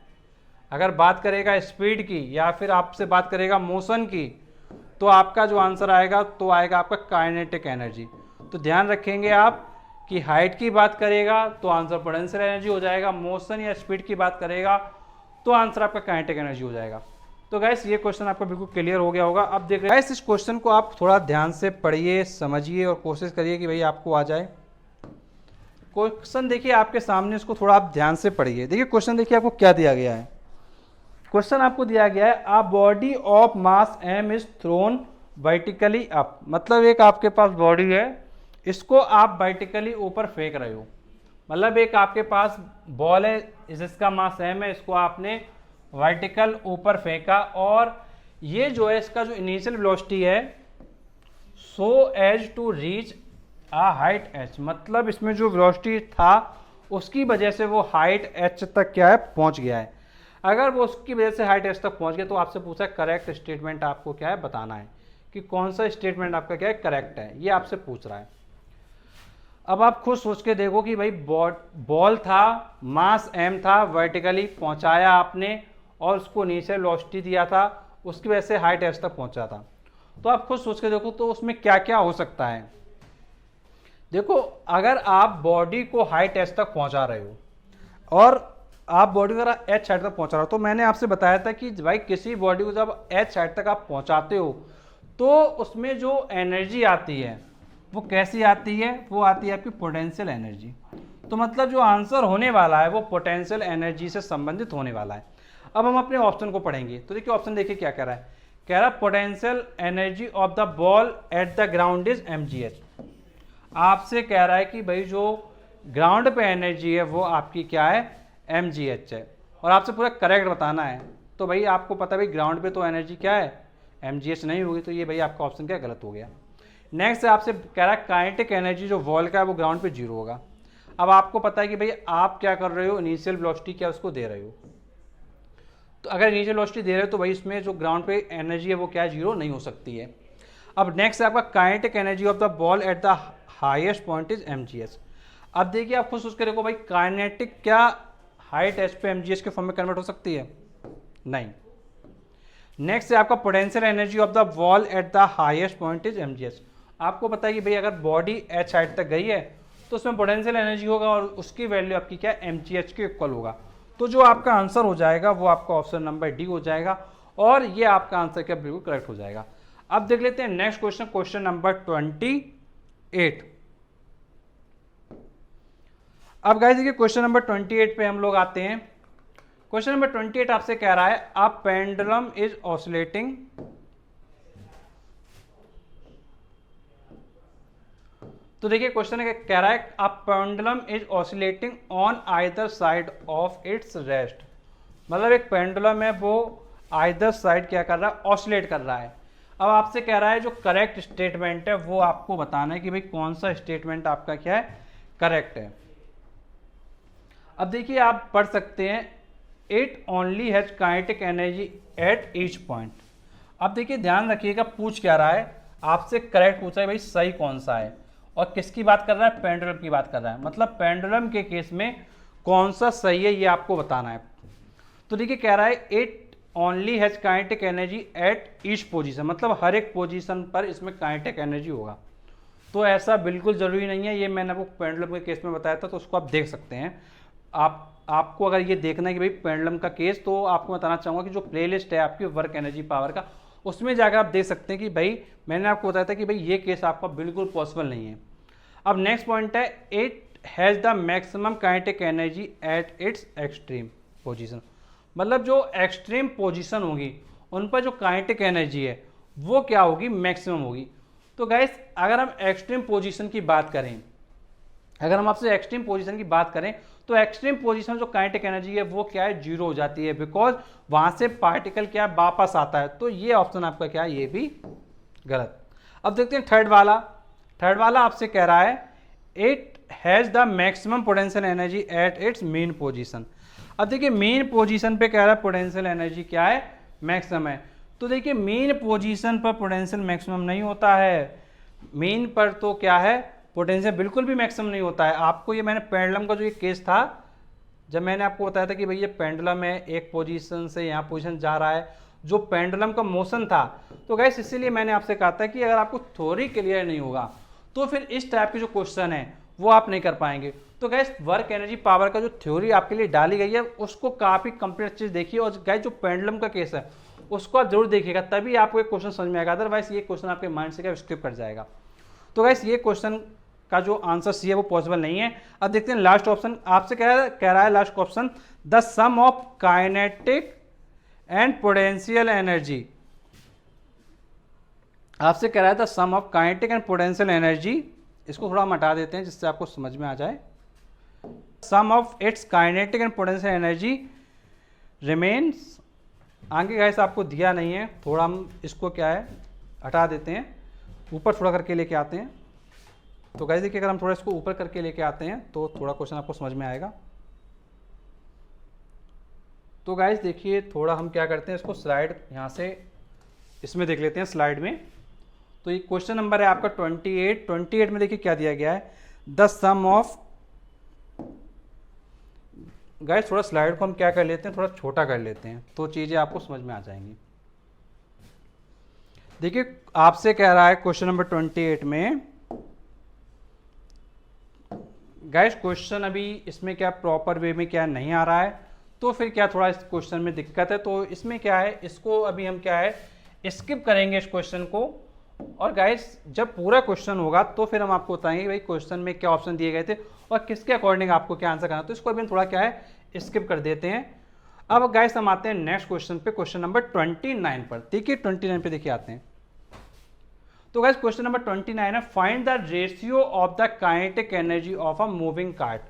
अगर बात करेगा स्पीड की या फिर आपसे बात करेगा मोशन की, तो आपका जो आंसर आएगा तो आएगा आपका काइनेटिक एनर्जी। तो ध्यान रखेंगे आप कि हाइट की बात करेगा तो आंसर पोटेंशियल एनर्जी हो जाएगा, मोशन या स्पीड की बात करेगा तो आंसर आपका काइनेटिक एनर्जी हो जाएगा। तो गैस ये क्वेश्चन आपको बिल्कुल क्लियर हो गया होगा। अब देख रहे हैं इस क्वेश्चन को आप थोड़ा ध्यान से पढ़िए, समझिए और कोशिश करिए कि भाई आपको आ जाए। क्वेश्चन देखिए आपके सामने, इसको थोड़ा आप ध्यान से पढ़िए। देखिए क्वेश्चन देखिए आपको क्या दिया गया है। क्वेश्चन आपको दिया गया है a body of mass m is thrown vertically up, मतलब एक आपके पास बॉडी है, इसको आप वर्टिकली ऊपर फेंक रहे हो। मतलब एक आपके पास बॉल है जिसका मास m है, इसको आपने वर्टिकल ऊपर फेंका और ये जो है इसका जो इनिशियल वेलोसिटी है so as to reach a height h, मतलब इसमें जो वेलोसिटी था उसकी वजह से वो हाइट h तक क्या है पहुंच गया है। अगर वो उसकी वजह से हाइट h तक पहुंच गया तो आपसे पूछा करेक्ट स्टेटमेंट आपको क्या है बताना है कि कौन सा स्टेटमेंट आपका क्या है करेक्ट है, ये आपसे पूछ रहा है। अब आप खुद सोच के देखो कि भाई बॉल था, मास m था, वर्टिकली पहुंचाया आपने और उसको नीचे वेलोसिटी दिया था, उसकी वजह से हाइट h तक पहुंचा था। तो आप खुद सोच के देखो तो उसमें क्या क्या हो सकता है। देखो अगर आप बॉडी को हाइट h तक पहुंचा रहे हो और आप बॉडी को अगर h हाइट तक पहुंचा रहे हो, तो मैंने आपसे बताया था कि भाई किसी बॉडी को जब h हाइट तक आप पहुंचाते हो तो उसमें जो एनर्जी आती है वो कैसी आती है, वो आती है आपकी पोटेंशियल एनर्जी। तो मतलब जो आंसर होने वाला है वो पोटेंशियल एनर्जी से संबंधित होने वाला है। अब हम अपने ऑप्शन को पढ़ेंगे तो देखिए ऑप्शन देखिए क्या कह रहा है। कह रहा है potential energy of the ball at the ground is mgh। आपसे कह रहा है कि भाई जो ग्राउंड पे एनर्जी है वो आपकी क्या है mgh है और आपसे पूरा करेक्ट बताना है। तो भाई आपको पता है भाई ग्राउंड पे तो एनर्जी क्या है mgh नहीं होगी, तो ये भाई आपका ऑप्शन क्या गलत हो गया। नेक्स्ट आपसे कह रहा है काइनेटिक एनर्जी जो बॉल का है वो ग्राउंड पे 0 होगा। अब आपको पता है कि भाई आप क्या कर रहे हो, इनिशियल वेलोसिटी क्या उसको दे रहे हो, तो अगर इनिशियल वेलोसिटी दे रहे हो तो भाई इसमें जो ग्राउंड पे एनर्जी है वो क्या 0 नहीं हो सकती है। अब नेक्स्ट है आपका kinetic energy of the ball at the highest point is mgh। अब देखिए आप खुद सोच के देखो भाई काइनेटिक क्या हाइट h पे mgh के फॉर्म में कन्वर्ट हो सकती है, नहीं। नेक्स्ट है आपका potential energy of the ball at the highest point is mgh। आपको पता है कि भाई अगर बॉडी h हाइट तक गई है तो उसमें पोटेंशियल एनर्जी होगा और उसकी वैल्यू आपकी क्या mgh के इक्वल होगा। तो जो आपका आंसर हो जाएगा वो आपका ऑप्शन नंबर डी हो जाएगा और ये आपका आंसर क्या बिल्कुल करेक्ट हो जाएगा। अब देख लेते हैं नेक्स्ट क्वेश्चन, क्वेश्चन नंबर 28। अब गाइस देखिए क्वेश्चन नंबर 28 पे हम लोग आते हैं। क्वेश्चन नंबर 28 आपसे कह रहा है अ पेंडुलम इज ऑसिलेटिंग, तो देखिए क्वेश्चन कह रहा है a pendulum is oscillating on either side of its rest. मतलब एक पेंडुलम है वो आइदर साइड क्या कर रहा है, ऑसिलेट कर रहा है। अब आपसे कह रहा है जो करेक्ट स्टेटमेंट है वो आपको बताना है कि भाई कौन सा स्टेटमेंट आपका क्या है करेक्ट है। अब देखिए आप पढ़ सकते हैं it only has kinetic energy at each point. अब देखिए ध्यान रखिएगा पूछ क्या रहा है, आपसे करेक्ट पूछा है भाई सही कौन सा है और किसकी बात कर रहा है, पेंडुलम की बात कर रहा है। मतलब पेंडुलम के केस में कौन सा सही है ये आपको बताना है। तो देखिए कह रहा है it only has kinetic energy at each position, मतलब हर एक पोजीशन पर इसमें काइनेटिक एनर्जी होगा। तो ऐसा बिल्कुल जरूरी नहीं है, ये मैंने आपको पेंडुलम के केस में बताया था तो उसको आप देख सकते हैं। आपको अगर ये देखना है कि भाई पेंडुलम का केस, तो आपको बताना चाहूँगा कि जो प्लेलिस्ट है आपकी वर्क एनर्जी पावर का, उसमें जाकर आप देख सकते हैं कि भाई मैंने आपको बताया था कि भाई ये केस आपका बिल्कुल पॉसिबल नहीं है। अब नेक्स्ट पॉइंट है it has the maximum kinetic energy at its extreme position. मतलब जो एक्सट्रीम पोजीशन होगी उन पर जो काइनेटिक एनर्जी है वो क्या होगी, मैक्सिमम होगी। तो गाइस अगर हम एक्सट्रीम पोजीशन की बात करें, अगर हम आपसे एक्सट्रीम पोजीशन की बात करें तो एक्सट्रीम पोजीशन जो काइनेटिक एनर्जी है वो क्या है 0 हो जाती है, बिकॉज वहां से पार्टिकल क्या वापस आता है। तो ये ऑप्शन आपका क्या है, ये भी गलत। अब देखते हैं थर्ड वाला आपसे कह रहा है it has the maximum potential energy at its main position. अब देखिए मेन पोजीशन पे कह रहा है पोटेंशियल एनर्जी क्या है, मैक्सिमम है। तो देखिए मेन पोजीशन पर पोटेंशियल मैक्सिमम नहीं होता है, मेन पर तो क्या है पोटेंशियल बिल्कुल भी मैक्सिमम नहीं होता है। आपको ये मैंने पेंडुलम का जो ये केस था, जब मैंने आपको बताया था कि भाई ये पेंडुलम है, एक पोजीशन से यहाँ पोजीशन जा रहा है, जो पेंडुलम का मोशन था। तो गैस इसीलिए मैंने आपसे कहा था कि अगर आपको थ्योरी क्लियर नहीं होगा तो फिर इस टाइप के जो क्वेश्चन है वो आप नहीं कर पाएंगे। तो गैस वर्क एनर्जी पावर का जो थ्योरी आपके लिए डाली गई है उसको काफ़ी कंप्लीट चीज़ देखिए, और गैस जो पेंडुलम का केस है उसको आप जरूर देखिएगा, तभी आपको एक क्वेश्चन समझ में आएगा, अदरवाइज ये क्वेश्चन आपके माइंड से क्या स्किप कर जाएगा। तो गैस ये क्वेश्चन का जो आंसर सी है वो पॉसिबल नहीं है। अब देखते हैं लास्ट ऑप्शन आपसे कह रहा है last option, the sum of kinetic and potential energy. आपसे कह रहा है the sum of kinetic and potential energy, इसको थोड़ा हम हटा देते हैं जिससे आपको समझ में आ जाए। Sum of its kinetic and potential energy remains, आगे गैस आपको दिया नहीं है, थोड़ा हम इसको क्या है हटा देते हैं, ऊपर थोड़ा करके लेके आते हैं। तो गैस देखिए अगर हम थोड़ा इसको ऊपर करके लेके आते हैं तो थोड़ा क्वेश्चन आपको समझ में आएगा। तो गैस देखिए थोड़ा हम क्या करते हैं, इसको स्लाइड यहाँ से इसमें देख लेते हैं स्लाइड में। तो ये क्वेश्चन नंबर है आपका 28 में देखिए क्या दिया गया है, द सम ऑफ, गाइस थोड़ा स्लाइड को हम क्या कर लेते हैं, थोड़ा छोटा कर लेते हैं तो चीज़ें आपको समझ में आ जाएंगी। देखिए आपसे कह रहा है क्वेश्चन नंबर 28 में, गाइस क्वेश्चन अभी इसमें क्या प्रॉपर वे में क्या नहीं आ रहा है, तो फिर क्या थोड़ा इस क्वेश्चन में दिक्कत है, तो इसमें क्या है, इसको अभी हम क्या है स्किप करेंगे इस क्वेश्चन को, और गाइस जब पूरा क्वेश्चन होगा तो फिर हम आपको बताएंगे भाई क्वेश्चन में क्या ऑप्शन दिए गए थे और किसके अकॉर्डिंग आपको क्या आंसर करना। तो इसको अभी हम थोड़ा क्या है स्किप कर देते हैं। अब गाइस हम आते हैं नेक्स्ट क्वेश्चन पे, क्वेश्चन नंबर 29 पर। देखिए 29 पे देखिए आते हैं। तो गाइस क्वेश्चन नंबर 29 है, find the ratio of the kinetic energy of a moving cart.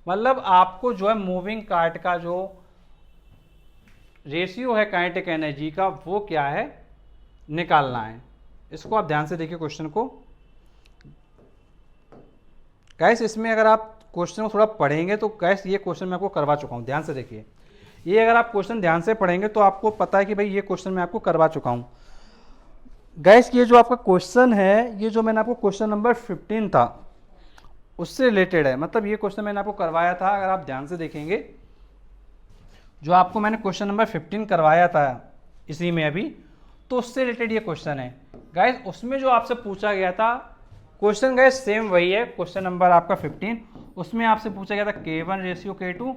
मतलब आपको जो है मूविंग कार्ट का जो रेशियो है काइनेटिक एनर्जी का वो क्या है निकालना है। इसको आप ध्यान से देखिए क्वेश्चन को। गाइस इसमें अगर आप क्वेश्चन को थोड़ा पढ़ेंगे तो गाइस ये क्वेश्चन मैं आपको करवा चुका हूं, ध्यान से देखिए। ये अगर आप क्वेश्चन ध्यान से पढ़ेंगे तो आपको पता है कि भाई ये क्वेश्चन मैं आपको करवा चुका हूं। गाइस ये जो आपका क्वेश्चन है, ये जो मैंने आपको क्वेश्चन नंबर 15 था उससे रिलेटेड है। मतलब ये क्वेश्चन मैंने आपको करवाया था, अगर आप ध्यान से देखेंगे जो आपको मैंने क्वेश्चन नंबर 15 करवाया था इसी में अभी, तो उससे रिलेटेड ये क्वेश्चन है। गाइस उसमें जो आपसे पूछा गया था क्वेश्चन, गाइस सेम वही है, क्वेश्चन नंबर आपका 15, उसमें आपसे पूछा गया था K1 रेशियो K2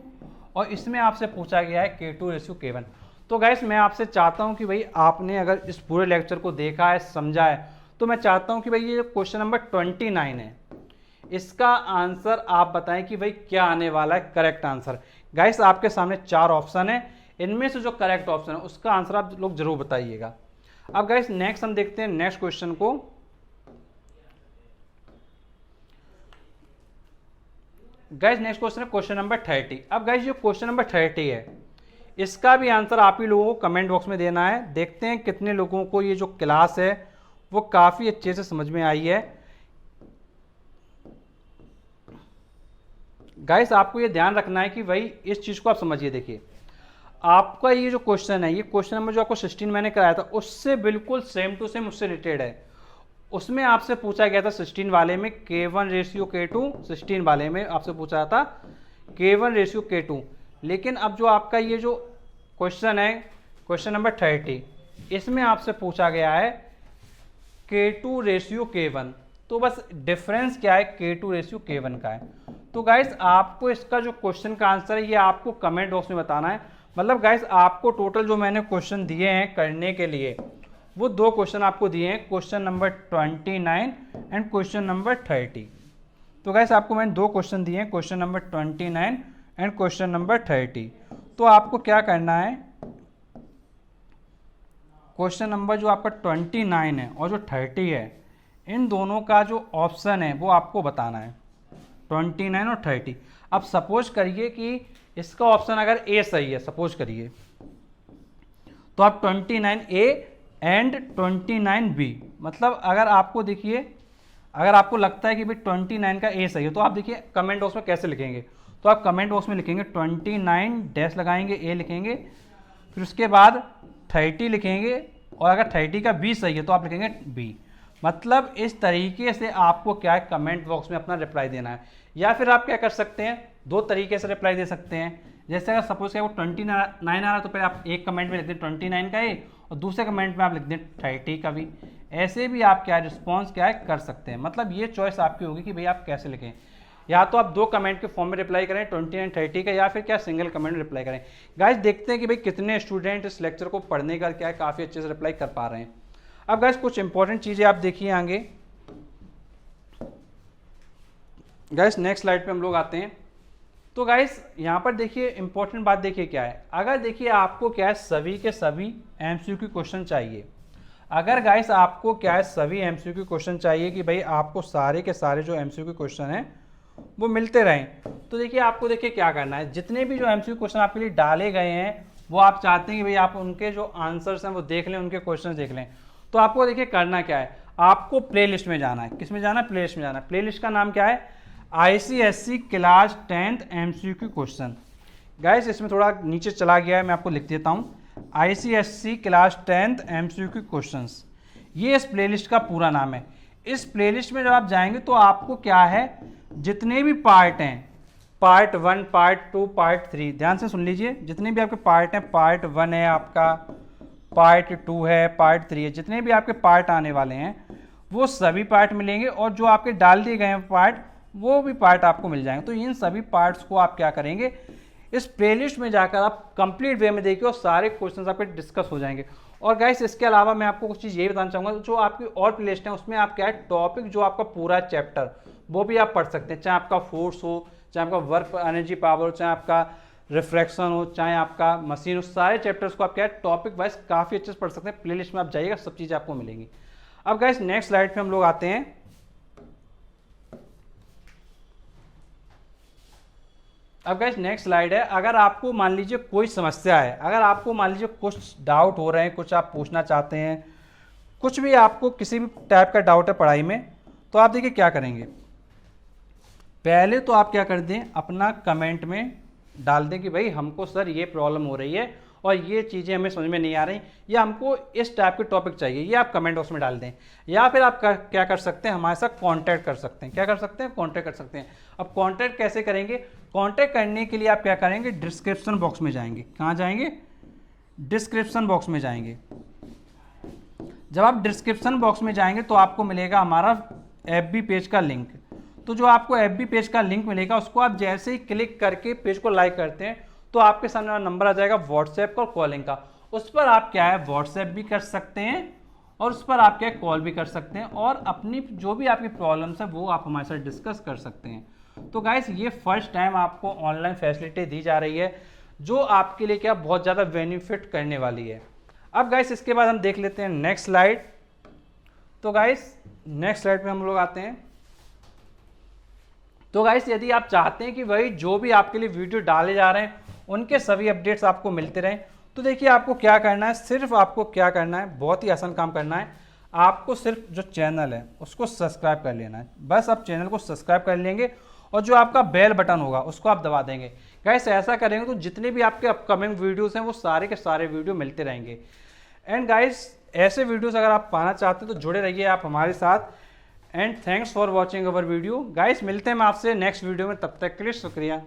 और इसमें आपसे पूछा गया है K2 रेशियो K1। तो गाइस मैं आपसे चाहता हूं कि भाई आपने अगर इस पूरे लेक्चर को देखा है, समझा है, तो मैं चाहता हूं कि भाई ये क्वेश्चन नंबर 29 है, इसका आंसर आप बताएं कि भाई क्या आने वाला है करेक्ट आंसर। गाइस आपके सामने 4 ऑप्शन है, इनमें से जो करेक्ट ऑप्शन है उसका आंसर आप लोग जरूर बताइएगा। अब गाइस नेक्स्ट हम देखते हैं नेक्स्ट क्वेश्चन को। गाइस नेक्स्ट क्वेश्चन है क्वेश्चन नंबर 30। अब गाइस जो क्वेश्चन नंबर 30 है इसका भी आंसर आप ही लोगों को कमेंट बॉक्स में देना है। देखते हैं कितने लोगों को ये जो क्लास है वो काफी अच्छे से समझ में आई है। गाइस आपको ये ध्यान रखना है कि भाई इस चीज को आप समझिए। देखिए आपका ये जो क्वेश्चन है, ये क्वेश्चन नंबर जो आपको 16 मैंने कराया था उससे बिल्कुल सेम टू सेम उससे रिलेटेड है। उसमें आपसे पूछा गया था 16 वाले में K1 रेशियो K2, 16 वाले में आपसे पूछा था K1 रेशियो K2। लेकिन अब जो आपका ये जो क्वेश्चन है क्वेश्चन नंबर 30, इसमें आपसे पूछा गया है K2 रेशियो K1। तो बस डिफरेंस क्या है K2 रेशियो K1 का है। तो गाइस आपको इसका जो क्वेश्चन का आंसर है ये आपको कमेंट बॉक्स में बताना है। मतलब गाइस आपको टोटल जो मैंने क्वेश्चन दिए हैं करने के लिए वो 2 क्वेश्चन आपको दिए हैं, question number 29 and question number 30। तो गाइस आपको मैंने 2 क्वेश्चन दिए हैं, question number 29 and question number 30। तो आपको क्या करना है, क्वेश्चन नंबर जो आपका 29 है और जो 30 है इन दोनों का जो ऑप्शन है वो आपको बताना है, 29 और 30। अब सपोज करिए कि इसका ऑप्शन अगर ए सही है, सपोज करिए, तो आप 29A एंड 29B, मतलब अगर आपको देखिए अगर आपको लगता है कि भाई 29 का ए सही है तो आप देखिए कमेंट बॉक्स में कैसे लिखेंगे। तो आप कमेंट बॉक्स में लिखेंगे 29 डैश लगाएंगे, ए लिखेंगे, फिर उसके बाद 30 लिखेंगे, और अगर 30 का बी सही है तो आप लिखेंगे बी। मतलब इस तरीके से आपको क्या है कमेंट बॉक्स में अपना रिप्लाई देना है। या फिर आप क्या कर सकते हैं, 2 तरीके से रिप्लाई दे सकते हैं। जैसे अगर सपोज क्या वो 29 आ रहा है तो पहले आप एक कमेंट में लिख दें 29 का ए और दूसरे कमेंट में आप लिख दें 30 का भी। ऐसे भी आप क्या रिस्पॉन्स क्या है कर सकते हैं। मतलब ये चॉइस आपकी होगी कि भाई आप कैसे लिखें। या तो आप 2 कमेंट के फॉर्म में रिप्लाई करें 20 एंड 30 का, या फिर क्या सिंगल कमेंट रिप्लाई करें। गाइस देखते हैं कि भाई कितने स्टूडेंट इस लेक्चर को पढ़ने का क्या है काफ़ी अच्छे से रिप्लाई कर पा रहे हैं। अब गाइस कुछ इंपॉर्टेंट चीज़ें आप देखिए आगे। गाइस नेक्स्ट स्लाइड पे हम लोग आते हैं। तो गाइस यहाँ पर देखिए इंपॉर्टेंट बात देखिए क्या है, अगर देखिए आपको क्या है सभी के सभी एमसीक्यू क्वेश्चन चाहिए, अगर गाइस आपको क्या है सभी एमसीक्यू क्वेश्चन चाहिए कि भाई आपको सारे के सारे जो एमसीक्यू क्वेश्चन हैं वो मिलते रहें, तो देखिए आपको देखिए क्या करना है, जितने भी जो एमसीक्यू क्वेश्चन आपके लिए डाले गए हैं वो आप चाहते हैं कि भाई आप उनके जो आंसर्स हैं वो देख लें, उनके क्वेश्चन देख लें, तो आपको देखिए करना क्या है, आपको प्लेलिस्ट में जाना है। किस में जाना है? प्लेलिस्ट में जाना है। प्लेलिस्ट का नाम क्या है? ICSE class 10th MCQ question. Guys इसमें थोड़ा नीचे चला गया है, मैं आपको लिख देता हूँ ICSE class 10th MCQ questions, ये इस प्लेलिस्ट का पूरा नाम है। इस प्लेलिस्ट में जब आप जाएंगे तो आपको क्या है जितने भी पार्ट हैं, पार्ट 1, पार्ट 2, पार्ट 3, ध्यान से सुन लीजिए, जितने भी आपके पार्ट हैं, पार्ट 1 है आपका, पार्ट 2 है, पार्ट 3 है, जितने भी आपके पार्ट आने वाले हैं वो सभी पार्ट मिलेंगे, और जो आपके डाल दिए गए हैं पार्ट वो भी पार्ट आपको मिल जाएंगे। तो इन सभी पार्ट्स को आप क्या करेंगे, इस प्लेलिस्ट में जाकर आप कंप्लीट वे में देखिए और सारे क्वेश्चंस आपके डिस्कस हो जाएंगे। और गाइस इसके अलावा मैं आपको कुछ चीज़ ये बताना चाहूँगा, जो आपकी और प्लेलिस्ट है उसमें आप क्या है टॉपिक जो आपका पूरा चैप्टर वो भी आप पढ़ सकते हैं, चाहे आपका फोर्स हो, चाहे आपका वर्क एनर्जी पावर हो, चाहे आपका रिफ्रैक्शन हो, चाहे आपका मशीन हो, सारे चैप्टर्स को आप क्या है टॉपिक वाइज काफ़ी अच्छे से पढ़ सकते हैं। प्लेलिस्ट में आप जाइएगा सब चीज़ें आपको मिलेंगी। अब गाइस नेक्स्ट स्लाइड पे हम लोग आते हैं। अब गाइस नेक्स्ट स्लाइड है, अगर आपको मान लीजिए कोई समस्या है, अगर आपको मान लीजिए कुछ डाउट हो रहे हैं, कुछ आप पूछना चाहते हैं, कुछ भी आपको किसी भी टाइप का डाउट है पढ़ाई में, तो आप देखिए क्या करेंगे, पहले तो आप क्या कर दें अपना कमेंट में डाल दें कि भाई हमको सर ये प्रॉब्लम हो रही है और ये चीज़ें हमें समझ में नहीं आ रही, या हमको इस टाइप के टॉपिक चाहिए, ये आप कमेंट बॉक्स में डाल दें। या फिर आप क्या कर सकते हैं, हमारे साथ कांटेक्ट कर सकते हैं। क्या कर सकते हैं? कांटेक्ट कर सकते हैं। अब कांटेक्ट कैसे करेंगे? कांटेक्ट करने के लिए आप क्या करेंगे, डिस्क्रिप्शन बॉक्स में जाएंगे। कहाँ जाएंगे? डिस्क्रिप्शन बॉक्स में जाएंगे। जब आप डिस्क्रिप्शन बॉक्स में जाएंगे तो आपको मिलेगा हमारा FB पेज का लिंक। तो जो आपको FB पेज का लिंक मिलेगा उसको आप जैसे ही क्लिक करके पेज को लाइक करते हैं तो आपके सामने नंबर आ जाएगा व्हाट्सएप का और कॉलिंग का। उस पर आप क्या है व्हाट्सएप भी कर सकते हैं और उस पर आप क्या कॉल भी कर सकते हैं, और अपनी जो भी आपकी प्रॉब्लम्स है वो आप हमारे साथ डिस्कस कर सकते हैं। तो गाइस ये फर्स्ट टाइम आपको ऑनलाइन फैसिलिटी दी जा रही है जो आपके लिए क्या बहुत ज़्यादा बेनिफिट करने वाली है। अब गाइस इसके बाद हम देख लेते हैं नेक्स्ट स्लाइड। तो गाइस नेक्स्ट स्लाइड पे हम लोग आते हैं। तो गाइस यदि आप चाहते हैं कि भाई जो भी आपके लिए वीडियो डाले जा रहे हैं उनके सभी अपडेट्स आपको मिलते रहें, तो देखिए आपको क्या करना है, सिर्फ आपको क्या करना है, बहुत ही आसान काम करना है। आपको सिर्फ जो चैनल है उसको सब्सक्राइब कर लेना है, बस आप चैनल को सब्सक्राइब कर लेंगे और जो आपका बेल बटन होगा उसको आप दबा देंगे। गाइस ऐसा करेंगे तो जितने भी आपके अपकमिंग वीडियोस हैं वो सारे के सारे वीडियो मिलते रहेंगे। एंड गाइस ऐसे वीडियोस अगर आप पाना चाहते हैं तो जुड़े रहिए आप हमारे साथ। And thanks for watching our video. Guys मिलते हैं हम आपसे नेक्स्ट वीडियो में, तब तक के लिए शुक्रिया।